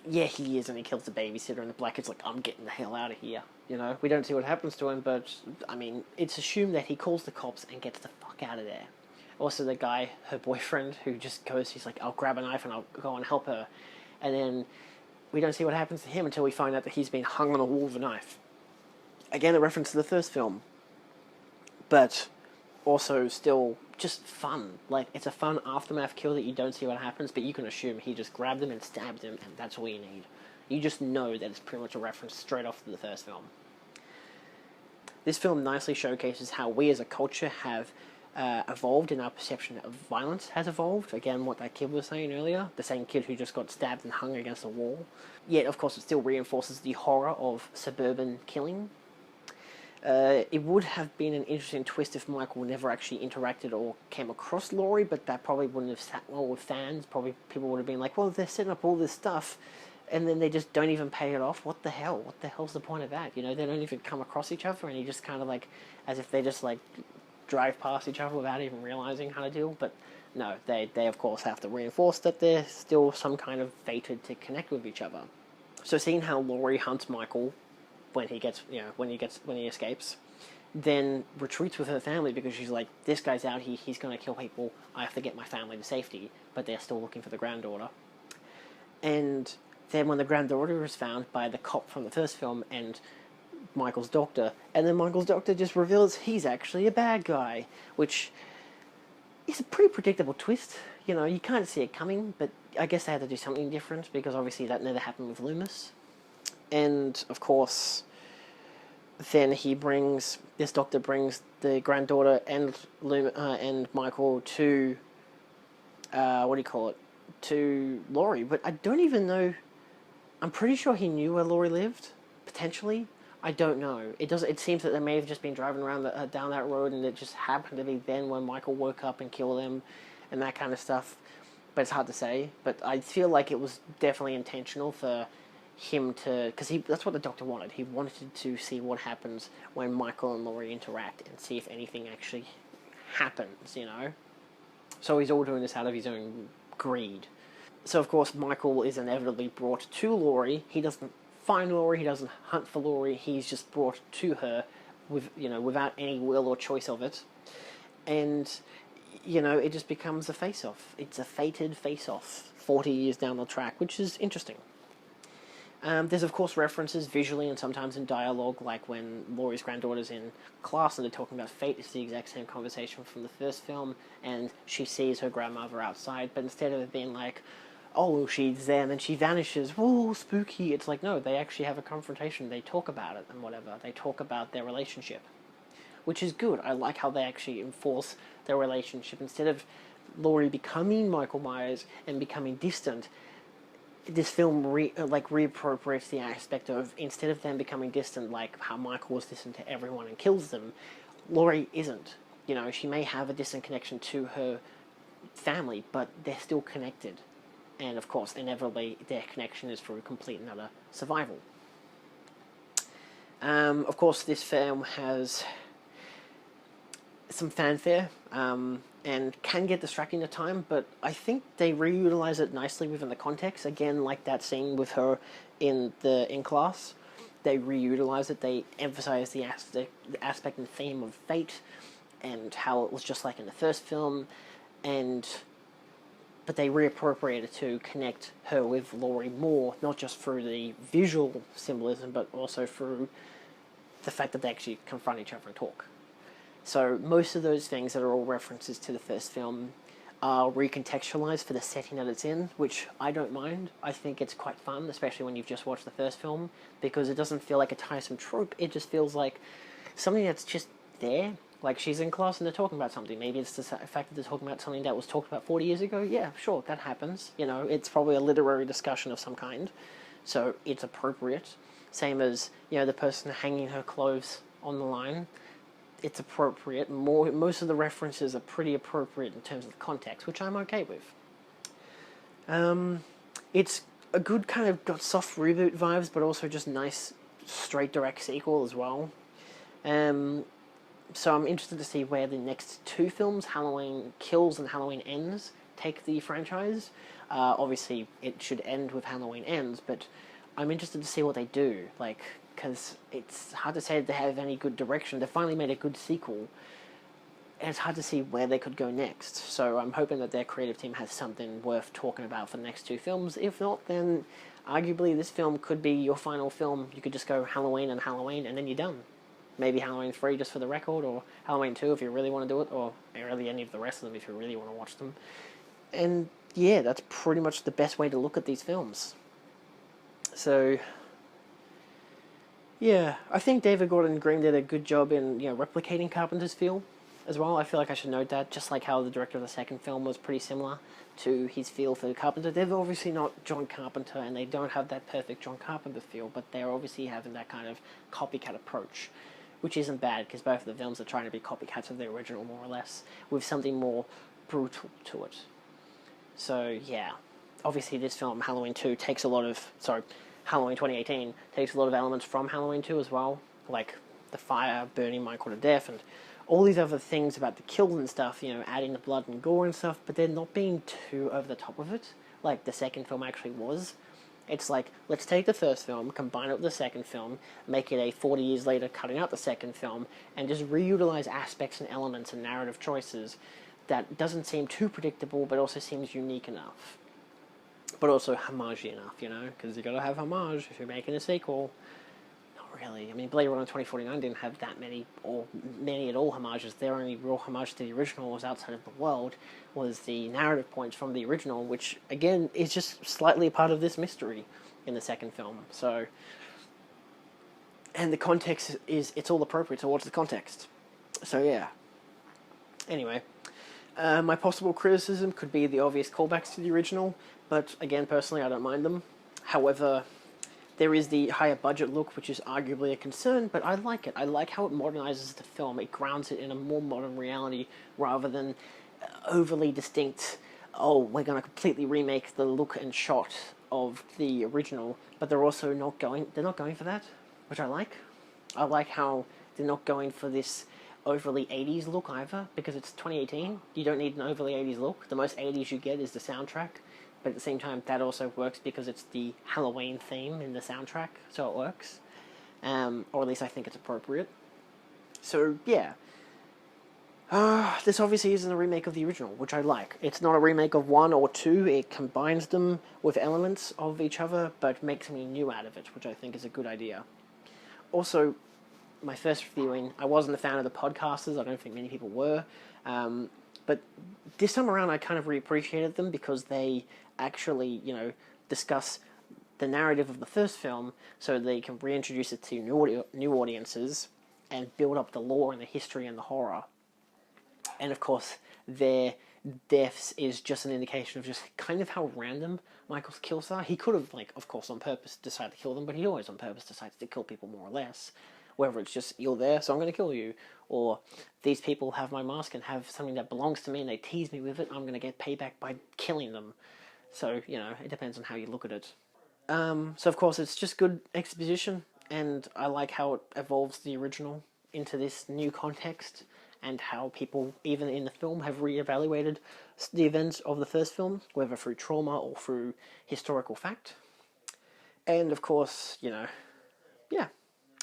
he is, and he kills the babysitter, and the black kid's like, I'm getting the hell out of here. We don't see what happens to him, but I mean, it's assumed that he calls the cops and gets the fuck out of there. Also, the guy, her boyfriend, who just goes, he's like, I'll grab a knife and I'll go and help her. And then we don't see what happens to him until we find out that he's been hung on a wall with a knife. Again, a reference to the first film. But also still just fun. Like, it's a fun aftermath kill that you don't see what happens, but you can assume he just grabbed him and stabbed him, and that's all you need. You just know that it's pretty much a reference straight off to the first film. This film nicely showcases how we as a culture have evolved, and our perception of violence has evolved. Again, what that kid was saying earlier, the same kid who just got stabbed and hung against a wall. Yet, of course, it still reinforces the horror of suburban killing. It would have been an interesting twist if Michael never actually interacted or came across Laurie, but that probably wouldn't have sat well with fans. Probably people would have been like, well, they're setting up all this stuff, and then they just don't even pay it off. What the hell? What the hell's the point of that? They don't even come across each other, and you just kind of like, as if they just like drive past each other without even realizing how to deal. But no, they of course have to reinforce that they're still some kind of fated to connect with each other. So seeing how Laurie hunts Michael when he escapes, then retreats with her family because she's like, this guy's out here, he's going to kill people, I have to get my family to safety, but they're still looking for the granddaughter. And then when the granddaughter is found by the cop from the first film and Michael's doctor, and then Michael's doctor just reveals he's actually a bad guy, which is a pretty predictable twist. You kind of see it coming, but I guess they had to do something different because obviously that never happened with Loomis. And of course, then this doctor brings the granddaughter and Michael to to Laurie. But I don't even know. I'm pretty sure he knew where Laurie lived, potentially. I don't know. It seems that they may have just been driving around down that road, and it just happened to be then when Michael woke up and killed them, and that kind of stuff. But it's hard to say. But I feel like it was definitely intentional for him to, because that's what the doctor wanted. He wanted to see what happens when Michael and Laurie interact and see if anything actually happens. So he's all doing this out of his own greed. So of course Michael is inevitably brought to Laurie. He doesn't find Laurie. He doesn't hunt for Laurie. He's just brought to her without any will or choice of it, and it just becomes a face-off. It's a fated face-off 40 years down the track, which is interesting. There's, of course, references visually and sometimes in dialogue, like when Laurie's granddaughter's in class and they're talking about fate. It's the exact same conversation from the first film, and she sees her grandmother outside, but instead of it being like, oh, she's there and then she vanishes, whoa, spooky, it's like, no, they actually have a confrontation. They talk about it and whatever. They talk about their relationship, which is good. I like how they actually enforce their relationship. Instead of Laurie becoming Michael Myers and becoming distant, this film reappropriates the aspect of, instead of them becoming distant, like how Michael was distant to everyone and kills them, Laurie isn't. She may have a distant connection to her family, but they're still connected. And of course, inevitably, their connection is through complete and utter survival. Of course, this film has some fanfare, and can get distracting at time, but I think they reutilize it nicely within the context. Again, like that scene with her in class, they reutilize it. They emphasize the aspect and theme of fate, and how it was just like in the first film, but they reappropriate it to connect her with Laurie more, not just through the visual symbolism, but also through the fact that they actually confront each other and talk. So most of those things that are all references to the first film are recontextualized for the setting that it's in, which I don't mind. I think it's quite fun, especially when you've just watched the first film, because it doesn't feel like a tiresome trope. It just feels like something that's just there. Like, she's in class and they're talking about something. Maybe it's the fact that they're talking about something that was talked about 40 years ago. Yeah, sure, that happens. You know, it's probably a literary discussion of some kind. So it's appropriate. Same as, you know, the person hanging her clothes on the line. It's appropriate. Most of the references are pretty appropriate in terms of the context, which I'm okay with. It's a good kind of got soft reboot vibes, but also just nice straight direct sequel as well. So I'm interested to see where the next two films, Halloween Kills and Halloween Ends, take the franchise. Obviously, it should end with Halloween Ends, but I'm interested to see what they do. Like, because it's hard to say if they have any good direction. They finally made a good sequel, and it's hard to see where they could go next. So I'm hoping that their creative team has something worth talking about for the next two films. If not, then arguably this film could be your final film. You could just go Halloween, and then you're done. Maybe Halloween 3 just for the record, or Halloween 2 if you really want to do it, or really any of the rest of them if you really want to watch them. And yeah, that's pretty much the best way to look at these films. So yeah, I think David Gordon Green did a good job in, you know, replicating Carpenter's feel as well. I feel like I should note that, just like how the director of the second film was pretty similar to his feel for Carpenter. They're obviously not John Carpenter, and they don't have that perfect John Carpenter feel, but they're obviously having that kind of copycat approach, which isn't bad, because both of the films are trying to be copycats of the original, more or less, with something more brutal to it. So, yeah. Obviously, this film, Halloween 2, takes a lot of... Sorry, Halloween 2018 takes a lot of elements from Halloween 2 as well, like the fire burning Michael to death, and all these other things about the kills and stuff, you know, adding the blood and gore and stuff, but they're not being too over the top of it, like the second film actually was. It's like, let's take the first film, combine it with the second film, make it a 40 years later cutting out the second film, and just reutilize aspects and elements and narrative choices that doesn't seem too predictable, but also seems unique enough. But also homage-y enough, you know, because you gotta have homage if you're making a sequel. Not really. I mean, Blade Runner 2049 didn't have that many, or many at all, homages. Their only real homage to the original was outside of the world, was the narrative points from the original, which, again, is just slightly a part of this mystery in the second film. So, and the context is, it's all appropriate towards the context. So, yeah. Anyway, my possible criticism could be the obvious callbacks to the original, but again, personally, I don't mind them. However, there is the higher budget look, which is arguably a concern, but I like it. I like how it modernizes the film. It grounds it in a more modern reality rather than overly distinct, oh, we're going to completely remake the look and shot of the original, but they're also not going for that, which I like. I like how they're not going for this overly 80s look either, because it's 2018. You don't need an overly 80s look. The most 80s you get is the soundtrack, but at the same time, that also works because it's the Halloween theme in the soundtrack, so it works. Or at least I think it's appropriate. So, yeah. This obviously isn't a remake of the original, which I like. It's not a remake of 1 or 2, it combines them with elements of each other, but makes something new out of it, which I think is a good idea. Also, my first viewing, I wasn't a fan of the podcasters, I don't think many people were, but this time around I kind of reappreciated them because they actually, you know, discuss the narrative of the first film so they can reintroduce it to new audiences and build up the lore and the history and the horror. And of course, their deaths is just an indication of just kind of how random Michael's kills are. He could have, like, of course, on purpose decided to kill them, but he always on purpose decides to kill people more or less. Whether it's just, you're there, so I'm going to kill you, or these people have my mask and have something that belongs to me and they tease me with it, I'm going to get payback by killing them. So, you know, it depends on how you look at it. So, of course, it's just good exposition, and I like how it evolves the original into this new context, and how people, even in the film, have reevaluated the events of the first film, whether through trauma or through historical fact. And, of course, you know, yeah,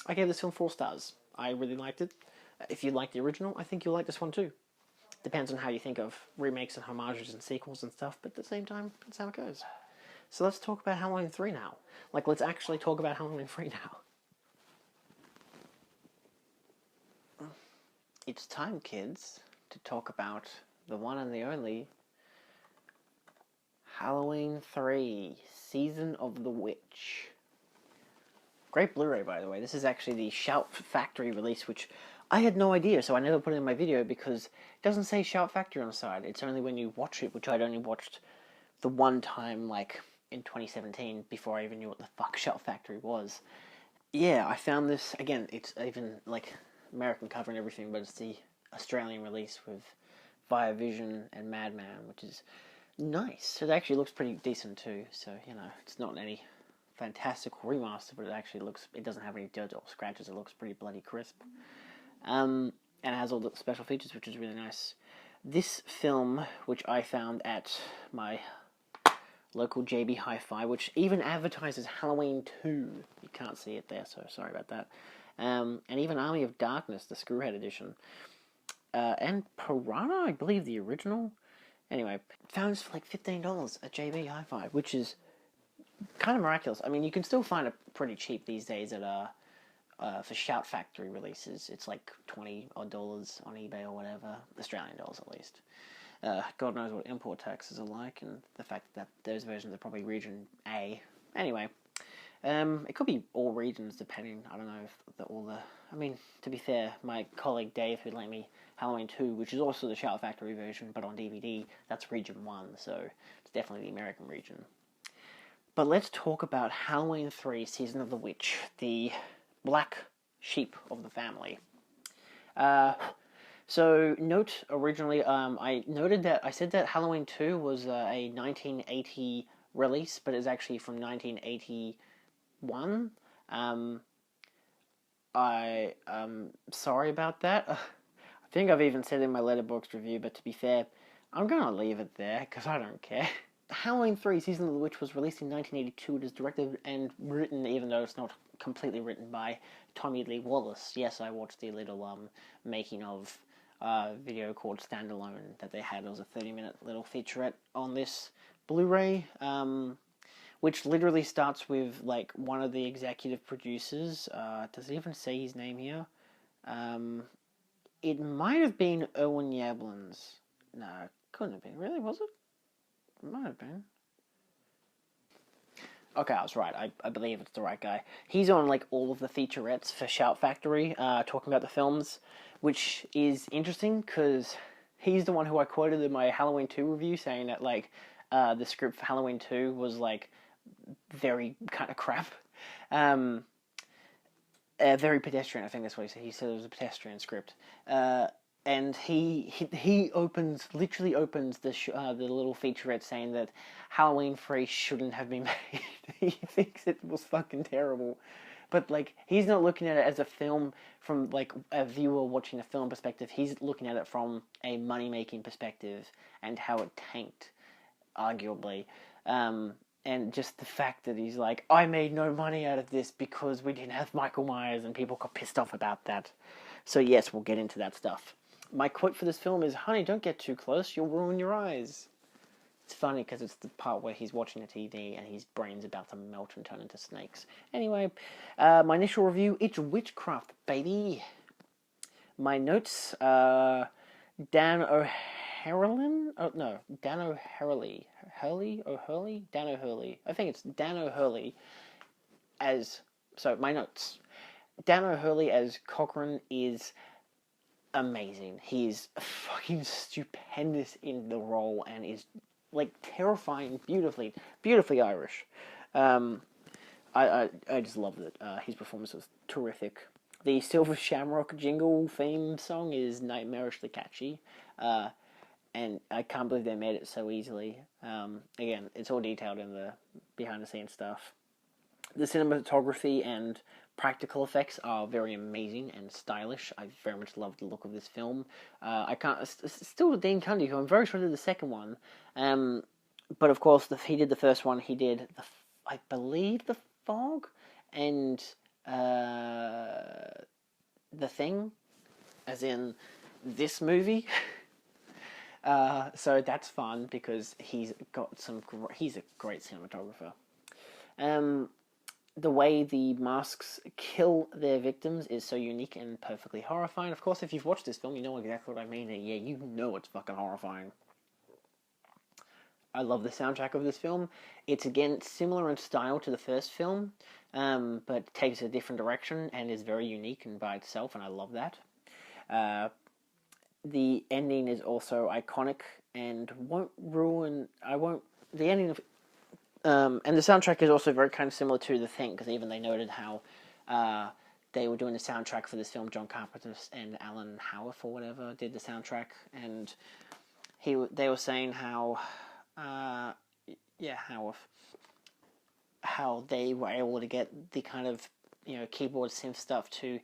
I gave this film 4 stars. I really liked it. If you like the original, I think you'll like this one too. Depends on how you think of remakes and homages and sequels and stuff, but at the same time, that's how it goes. So let's talk about Halloween 3 now. Like, let's actually talk about Halloween 3 now. It's time, kids, to talk about the one and the only Halloween 3, Season of the Witch. Great Blu-ray, by the way. This is actually the Shout Factory release, which I had no idea, so I never put it in my video because it doesn't say Shout Factory on the side. It's only when you watch it, which I'd only watched the one time, like, in 2017, before I even knew what the fuck Shout Factory was. Yeah, I found this, again, it's even, like, American cover and everything, but it's the Australian release with Via Vision and Madman, which is nice. It actually looks pretty decent too, so, you know, it's not any fantastical remaster, but it actually looks, it doesn't have any dirt or scratches, it looks pretty bloody crisp. And it has all the special features, which is really nice. This film, which I found at my local JB Hi-Fi, which even advertises Halloween 2. You can't see it there, so sorry about that. And even Army of Darkness, the Screwhead edition. And Piranha, I believe the original. Anyway, found this for like $15 at JB Hi-Fi, which is kind of miraculous. I mean, you can still find it pretty cheap these days at for Shout Factory releases. It's like $20 odd on eBay or whatever, Australian dollars at least. God knows what import taxes are like, and the fact that those versions are probably region A. Anyway, it could be all regions depending. I don't know if I mean, to be fair, my colleague Dave, who lent me Halloween 2, which is also the Shout Factory version, but on DVD, that's region 1, so it's definitely the American region. But let's talk about Halloween 3, Season of the Witch, the black sheep of the family. So, note originally, I noted that I said that Halloween 2 was a 1980 release, but it's actually from 1981. I'm sorry about that. I think I've even said it in my Letterboxd review, but to be fair, I'm gonna leave it there, because I don't care. Halloween 3, Season of the Witch was released in 1982. It is directed and written, even though it's not completely written, by Tommy Lee Wallace. Yes, I watched the little making of video called Standalone that they had. It was a 30-minute little featurette on this Blu-ray, which literally starts with, like, one of the executive producers. Does it even say his name here? It might have been Owen Yablans. No, it couldn't have been. Really, was it? It might have been. Okay, I was right. I believe it's the right guy. He's on, like, all of the featurettes for Shout Factory, talking about the films, which is interesting, because he's the one who I quoted in my Halloween 2 review, saying that, like, the script for Halloween 2 was, like, very kind of crap. Very pedestrian, I think that's what he said. He said it was a pedestrian script. And he literally opens the little featurette saying that Halloween 3 shouldn't have been made. He thinks it was fucking terrible. But, like, he's not looking at it as a film from, like, a viewer watching a film perspective. He's looking at it from a money-making perspective and how it tanked, arguably. And just the fact that he's like, I made no money out of this because we didn't have Michael Myers, and people got pissed off about that. So yes, we'll get into that stuff. My quote for this film is, honey, don't get too close, you'll ruin your eyes. It's funny because it's the part where he's watching the TV and his brain's about to melt and turn into snakes. Anyway, my initial review, it's witchcraft, baby. My notes, Dan O'Herlihy? Oh, no, Dan O'Herlihy. O'Hurley? Dan O'Hurley. I think it's Dan O'Hurley as... So, my notes. Dan O'Hurley as Cochrane is amazing. He is fucking stupendous in the role and is, like, terrifying, beautifully Irish. I just loved it. His performance was terrific. The Silver Shamrock jingle theme song is nightmarishly catchy, and I can't believe they made it so easily. Again, it's all detailed in the behind-the-scenes stuff. The cinematography and practical effects are very amazing and stylish. I very much love the look of this film. It's still Dean Cundy, who I'm very sure did the second one. But of course, he did the first one. He did, I believe, The Fog and The Thing, as in this movie. So that's fun because he's a great cinematographer. the way the masks kill their victims is so unique and perfectly horrifying. Of course, if you've watched this film, you know exactly what I mean. And yeah, you know it's fucking horrifying. I love the soundtrack of this film. It's, again, similar in style to the first film, but takes a different direction and is very unique and by itself, and I love that. The ending is also iconic and won't ruin... The ending of... and the soundtrack is also very kind of similar to The Thing, because even they noted how they were doing the soundtrack for this film. John Carpenter and Alan Howarth or whatever did the soundtrack, and they were saying how Howarth, how they were able to get the kind of keyboard synth stuff to...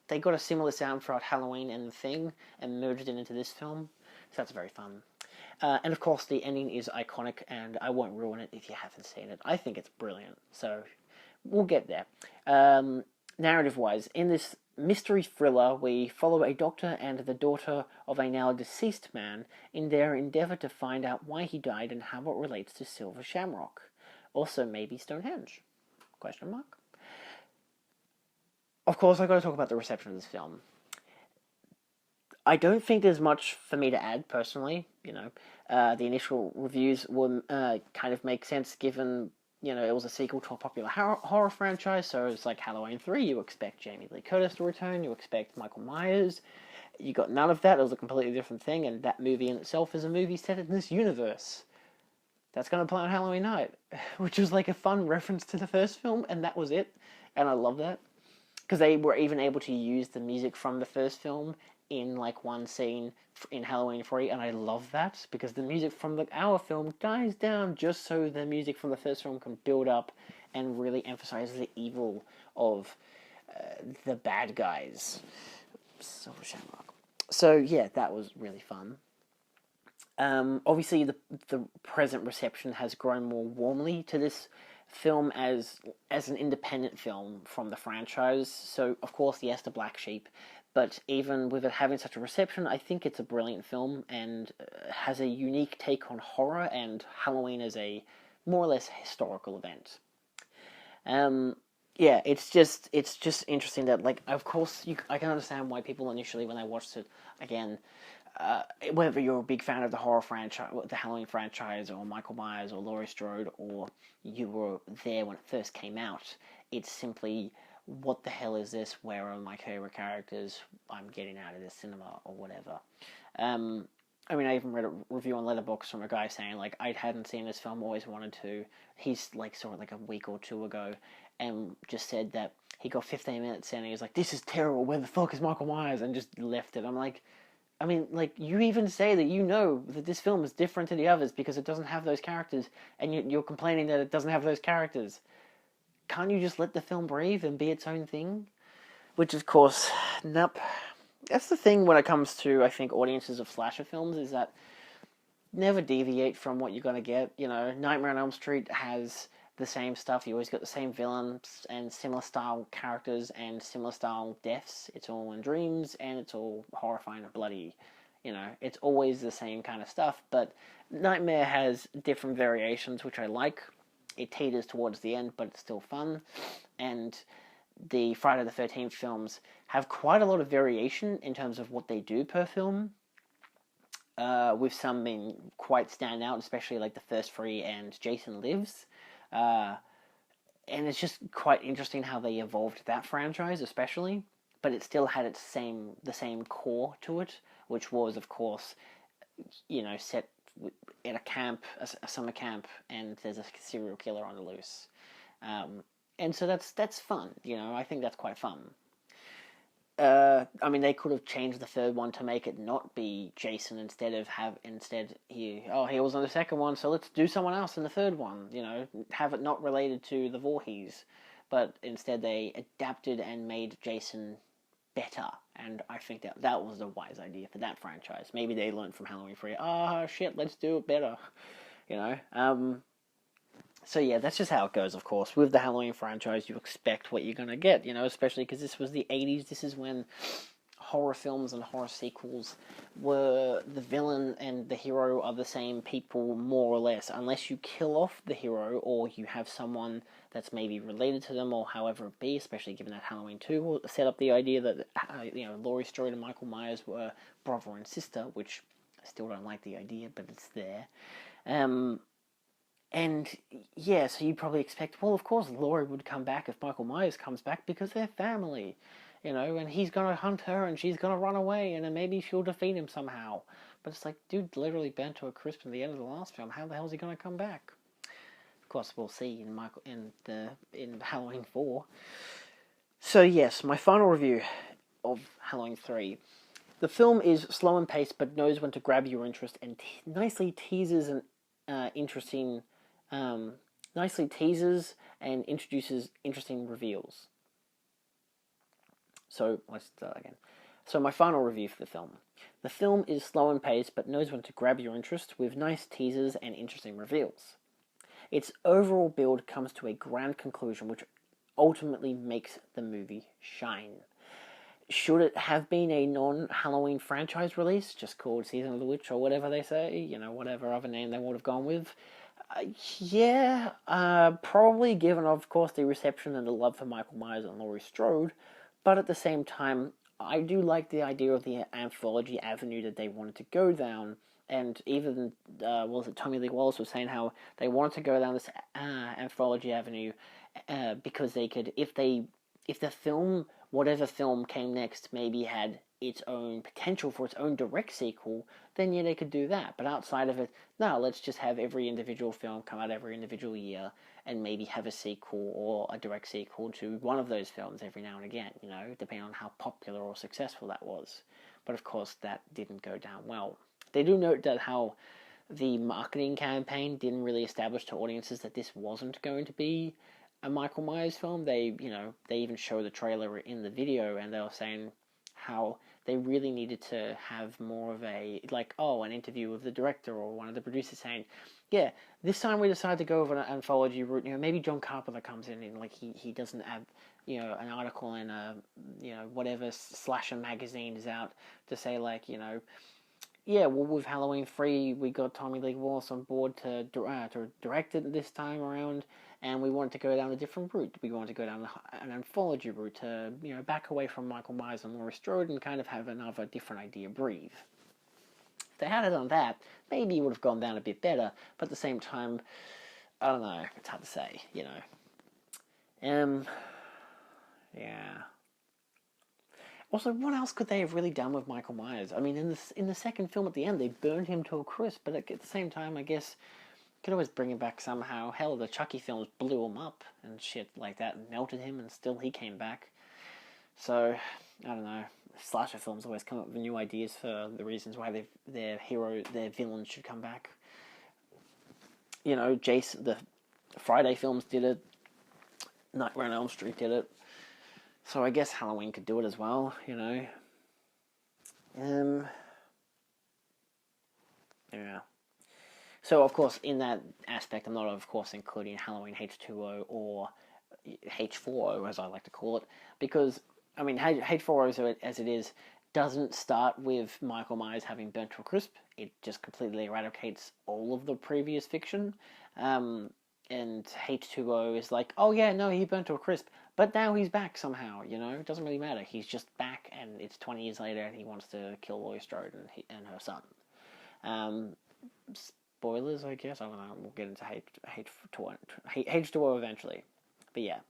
They got a similar sound throughout Halloween and The Thing and merged it into this film, so that's very fun. And of course, the ending is iconic, and I won't ruin it if you haven't seen it. I think it's brilliant, so we'll get there. Narrative-wise, in this mystery thriller, we follow a doctor and the daughter of a now deceased man in their endeavour to find out why he died and how it relates to Silver Shamrock. Also, maybe Stonehenge? Question mark. Of course, I've got to talk about the reception of this film. I don't think there's much for me to add, personally. The initial reviews would kind of make sense given, it was a sequel to a popular horror franchise, so it's like Halloween 3, you expect Jamie Lee Curtis to return, you expect Michael Myers. You got none of that. It was a completely different thing, and that movie in itself is a movie set in this universe that's going to play on Halloween night, which was like a fun reference to the first film, and that was it, and I love that. Because they were even able to use the music from the first film in like one scene in Halloween 3, and I love that, because the music from our film dies down just so the music from the first film can build up and really emphasize the evil of the bad guys. Silver Shamrock. So yeah, that was really fun. Obviously, the present reception has grown more warmly to this film as an independent film from the franchise. So, of course, yes, the Black Sheep, but even with it having such a reception, I think it's a brilliant film and has a unique take on horror and Halloween as a more or less historical event. Yeah, it's just interesting that, like, of course, I can understand why people initially, when they watched it, again, whether you're a big fan of the horror franchise, the Halloween franchise, or Michael Myers, or Laurie Strode, or you were there when it first came out, it's simply, what the hell is this? Where are my favorite characters? I'm getting out of the cinema, or whatever. I mean, I even read a review on Letterboxd from a guy saying, like, I hadn't seen this film, always wanted to. He's, like, saw it, like, a week or two ago, and just said that he got 15 minutes in, and he was like, this is terrible, where the fuck is Michael Myers? And just left it. I'm like, I mean, like, you even say that you know that this film is different to the others because it doesn't have those characters, and you're complaining that it doesn't have those characters. Can't you just let the film breathe and be its own thing? Which, of course, nope. That's the thing when it comes to, I think, audiences of slasher films, is that never deviate from what you're going to get. Nightmare on Elm Street has the same stuff. You always got the same villains and similar style characters and similar style deaths. It's all in dreams, and it's all horrifying and bloody. It's always the same kind of stuff, but Nightmare has different variations, which I like. It teeters towards the end, but it's still fun. And the Friday the 13th films have quite a lot of variation in terms of what they do per film, with some being quite standout, especially like the first three and Jason Lives. And it's just quite interesting how they evolved that franchise, especially, but it still had the same core to it, which was, of course, set at a camp, a summer camp, and there's a serial killer on the loose. And so that's fun, I think that's quite fun. I mean, they could have changed the third one to make it not be Jason instead he was on the second one, so let's do someone else in the third one, have it not related to the Voorhees, but instead they adapted and made Jason better, and I think that was a wise idea for that franchise. Maybe they learned from Halloween 3, shit, let's do it better, So yeah, that's just how it goes, of course. With the Halloween franchise, you expect what you're going to get, especially because this was the 80s. This is when horror films and horror sequels where the villain and the hero are the same people, more or less, unless you kill off the hero or you have someone that's maybe related to them or however it be, especially given that Halloween 2 set up the idea that, Laurie Strode and Michael Myers were brother and sister, which I still don't like the idea, but it's there. And yeah, so you probably expect, well, of course, Laurie would come back if Michael Myers comes back because they're family, and he's gonna hunt her and she's gonna run away and then maybe she'll defeat him somehow. But it's like, dude literally burnt to a crisp at the end of the last film. How the hell is he gonna come back? Of course, we'll see in Halloween 4. So yes, my final review of Halloween 3. The film is slow and paced, but knows when to grab your interest and nicely teases and introduces interesting reveals. So let's start again. So my final review for the film. The film is slow and paced, but knows when to grab your interest with nice teasers and interesting reveals. Its overall build comes to a grand conclusion, which ultimately makes the movie shine. Should it have been a non-Halloween franchise release, just called Season of the Witch or whatever they say, whatever other name they would have gone with? Probably, given, of course, the reception and the love for Michael Myers and Laurie Strode, but at the same time, I do like the idea of the anthology avenue that they wanted to go down, and even, Tommy Lee Wallace was saying how they wanted to go down this anthology avenue because they could, if the film, whatever film came next, maybe had its own potential for its own direct sequel, then yeah, they could do that. But outside of it, no, let's just have every individual film come out every individual year and maybe have a sequel or a direct sequel to one of those films every now and again, depending on how popular or successful that was. But of course, that didn't go down well. They do note that how the marketing campaign didn't really establish to audiences that this wasn't going to be a Michael Myers film. They even show the trailer in the video, and they were saying how they really needed to have more of an interview with the director or one of the producers saying, yeah, this time we decided to go with an anthology route. Maybe John Carpenter comes in and he doesn't have an article in whatever slasher magazine is out to say yeah, well, with Halloween 3, we got Tommy Lee Wallace on board to direct it this time around, and we wanted to go down a different route. We wanted to go down an anthology route to, back away from Michael Myers and Laurie Strode and kind of have another different idea breathe. If they had done that, maybe it would have gone down a bit better, but at the same time, I don't know, it's hard to say, yeah. Also, what else could they have really done with Michael Myers? I mean, in the second film at the end, they burned him to a crisp, but at the same time, I guess, you could always bring him back somehow. Hell, the Chucky films blew him up and shit like that, and melted him, and still he came back. So, I don't know. Slasher films always come up with new ideas for the reasons why their villains should come back. Jason, the Friday films did it. Nightmare on Elm Street did it. So I guess Halloween could do it as well, Yeah. So, of course, in that aspect, I'm not, of course, including Halloween H2O or H4O, as I like to call it, because, I mean, H4O, as it is, doesn't start with Michael Myers having burnt to a crisp. It just completely eradicates all of the previous fiction. And H2O is like, oh yeah, no, he burnt to a crisp, but now he's back somehow, It doesn't really matter. He's just back, and it's 20 years later, and he wants to kill Laurie Strode and her son. Spoilers, I guess. I don't know. We'll get into H2O eventually. But yeah.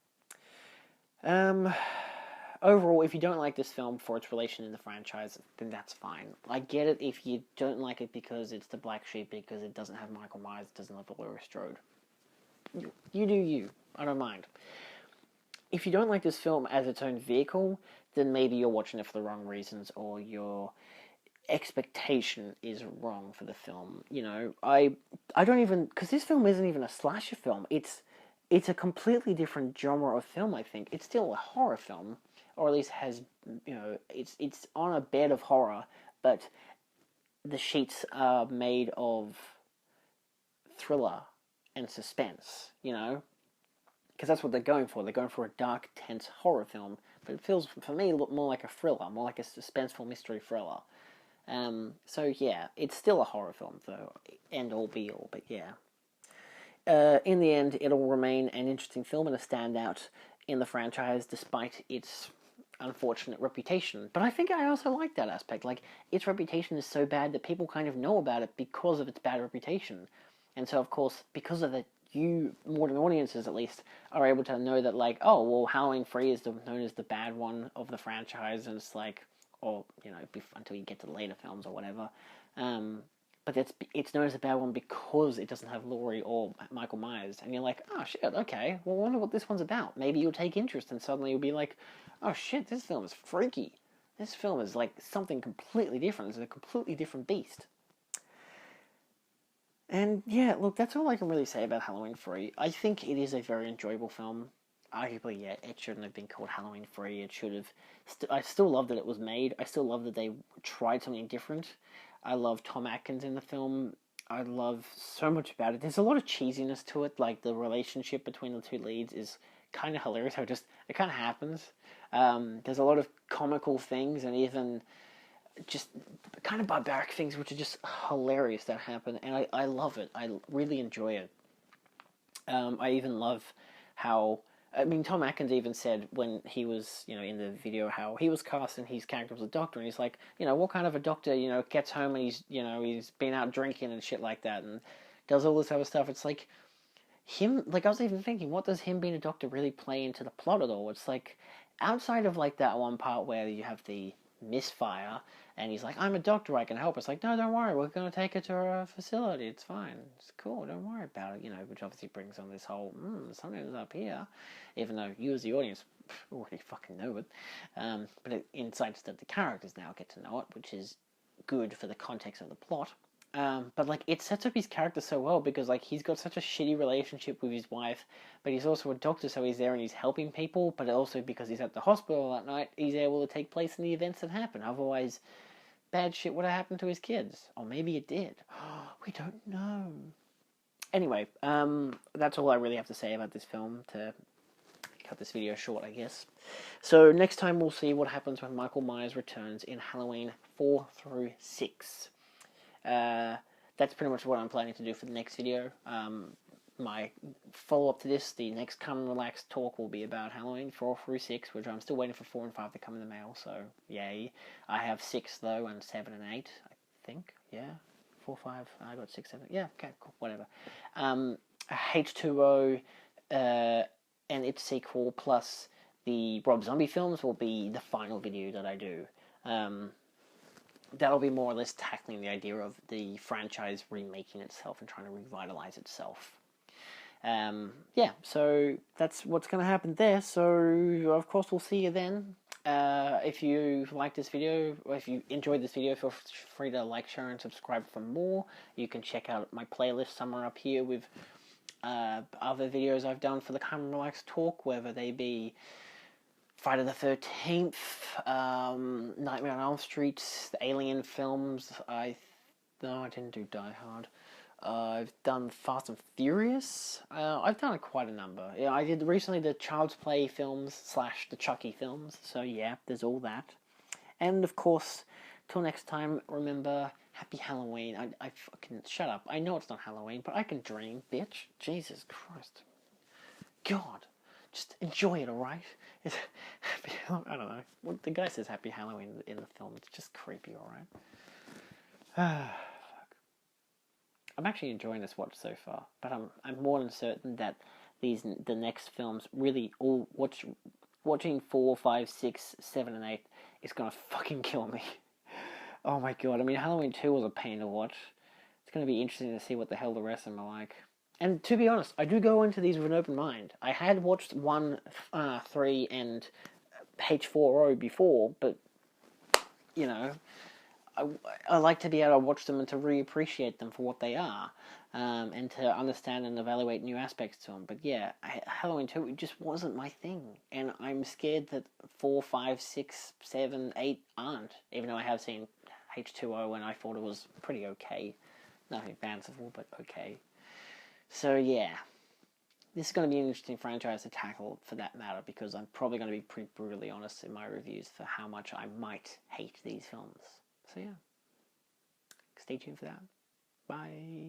Overall, if you don't like this film for its relation in the franchise, then that's fine. I get it if you don't like it because it's the black sheep, because it doesn't have Michael Myers, it doesn't have Laurie Strode. You do you. I don't mind. If you don't like this film as its own vehicle, then maybe you're watching it for the wrong reasons, or your expectation is wrong for the film. I don't even, because this film isn't even a slasher film. It's a completely different genre of film. I think it's still a horror film, or at least has it's on a bed of horror, but the sheets are made of thriller and suspense, because that's what they're going for. They're going for a dark, tense horror film, but it feels, for me, a lot more like a thriller, more like a suspenseful mystery thriller. So yeah, it's still a horror film, though, end all be all, but yeah. In the end, it'll remain an interesting film and a standout in the franchise, despite its unfortunate reputation. But I think I also like that aspect. Like, its reputation is so bad that people kind of know about it because of its bad reputation. And so, of course, because of it, you, modern audiences at least, are able to know that, like, oh, well, Halloween 3 is known as the bad one of the franchise, and it's like, or, you know, until you get to the later films or whatever. But it's known as a bad one because it doesn't have Laurie or Michael Myers. And you're like, oh, shit, okay, well, I wonder what this one's about. Maybe you'll take interest, and suddenly you'll be like, oh, shit, this film is freaky. This film is, like, something completely different. It's a completely different beast. And, yeah, look, that's all I can really say about Halloween 3. I think it is a very enjoyable film. Arguably, yeah, it shouldn't have been called Halloween 3. It should have... I still love that it was made. I still love that they tried something different. I love Tom Atkins in the film. I love so much about it. There's a lot of cheesiness to it. Like, the relationship between the two leads is kind of hilarious. It kind of happens. There's a lot of comical things and even just kind of barbaric things which are just hilarious that happen. And I love it. I really enjoy it. I even love how... I mean, Tom Atkins even said when he was, you know, in the video how he was cast and his character was a doctor, and he's like, you know, what kind of a doctor, you know, gets home and he's been out drinking and shit like that and does all this other stuff. It's like, I was even thinking, what does him being a doctor really play into the plot at all? It's like, outside of, like, that one part where you have the misfire, and he's like, I'm a doctor, I can help. It's like, no, don't worry, we're going to take her to our facility, it's fine, it's cool, don't worry about it, you know, which obviously brings on this whole, something's up here, even though you as the audience already fucking know it, but it incites that the characters now get to know it, which is good for the context of the plot. But, like, it sets up his character so well because, like, he's got such a shitty relationship with his wife, but he's also a doctor, so he's there and he's helping people, but also because he's at the hospital that night, he's able to take place in the events that happen. Otherwise, bad shit would have happened to his kids. Or maybe it did. We don't know. Anyway, that's all I really have to say about this film to cut this video short, I guess. So, next time we'll see what happens when Michael Myers returns in Halloween 4 through 6. That's pretty much what I'm planning to do for the next video. My follow-up to this, the next Come and Relax talk, will be about Halloween 4 through 6, which I'm still waiting for 4 and 5 to come in the mail, so yay. I have 6, though, and 7 and 8, I think, yeah. 4, 5, I got 6, 7, yeah, okay, cool, whatever. H2O, and its sequel, plus the Rob Zombie films will be the final video that I do. That'll be more or less tackling the idea of the franchise remaking itself and trying to revitalize itself. Yeah, so that's what's going to happen there. So, of course, we'll see you then. If you like this video, or if you enjoyed this video, feel free to like, share, and subscribe for more. You can check out my playlist somewhere up here with other videos I've done for the Come and Relax talk, whether they be Friday the 13th, Nightmare on Elm Street, the Alien films. I didn't do Die Hard. I've done Fast and Furious. I've done quite a number. Yeah, I did recently the Child's Play films / the Chucky films. So yeah, there's all that. And of course, till next time, remember, happy Halloween. I fucking shut up. I know it's not Halloween, but I can dream, bitch. Jesus Christ. God. Just enjoy it, alright? I don't know. Well, the guy says Happy Halloween in the film. It's just creepy, alright? Fuck. I'm actually enjoying this watch so far, but I'm more than certain that the next films really all watching 4, 5, 6, 7, and 8 is gonna fucking kill me. Oh my god! I mean, Halloween 2 was a pain to watch. It's gonna be interesting to see what the hell the rest of them are like. And to be honest, I do go into these with an open mind. I had watched 1, 3, and H4O before, but, you know, I like to be able to watch them and to reappreciate them for what they are, and to understand and evaluate new aspects to them. But yeah, Halloween 2 just wasn't my thing, and I'm scared that 4, 5, 6, 7, 8 aren't, even though I have seen H2O and I thought it was pretty okay. Nothing fanciful, but okay. So yeah, this is going to be an interesting franchise to tackle for that matter, because I'm probably going to be pretty brutally honest in my reviews for how much I might hate these films. So yeah, stay tuned for that. Bye.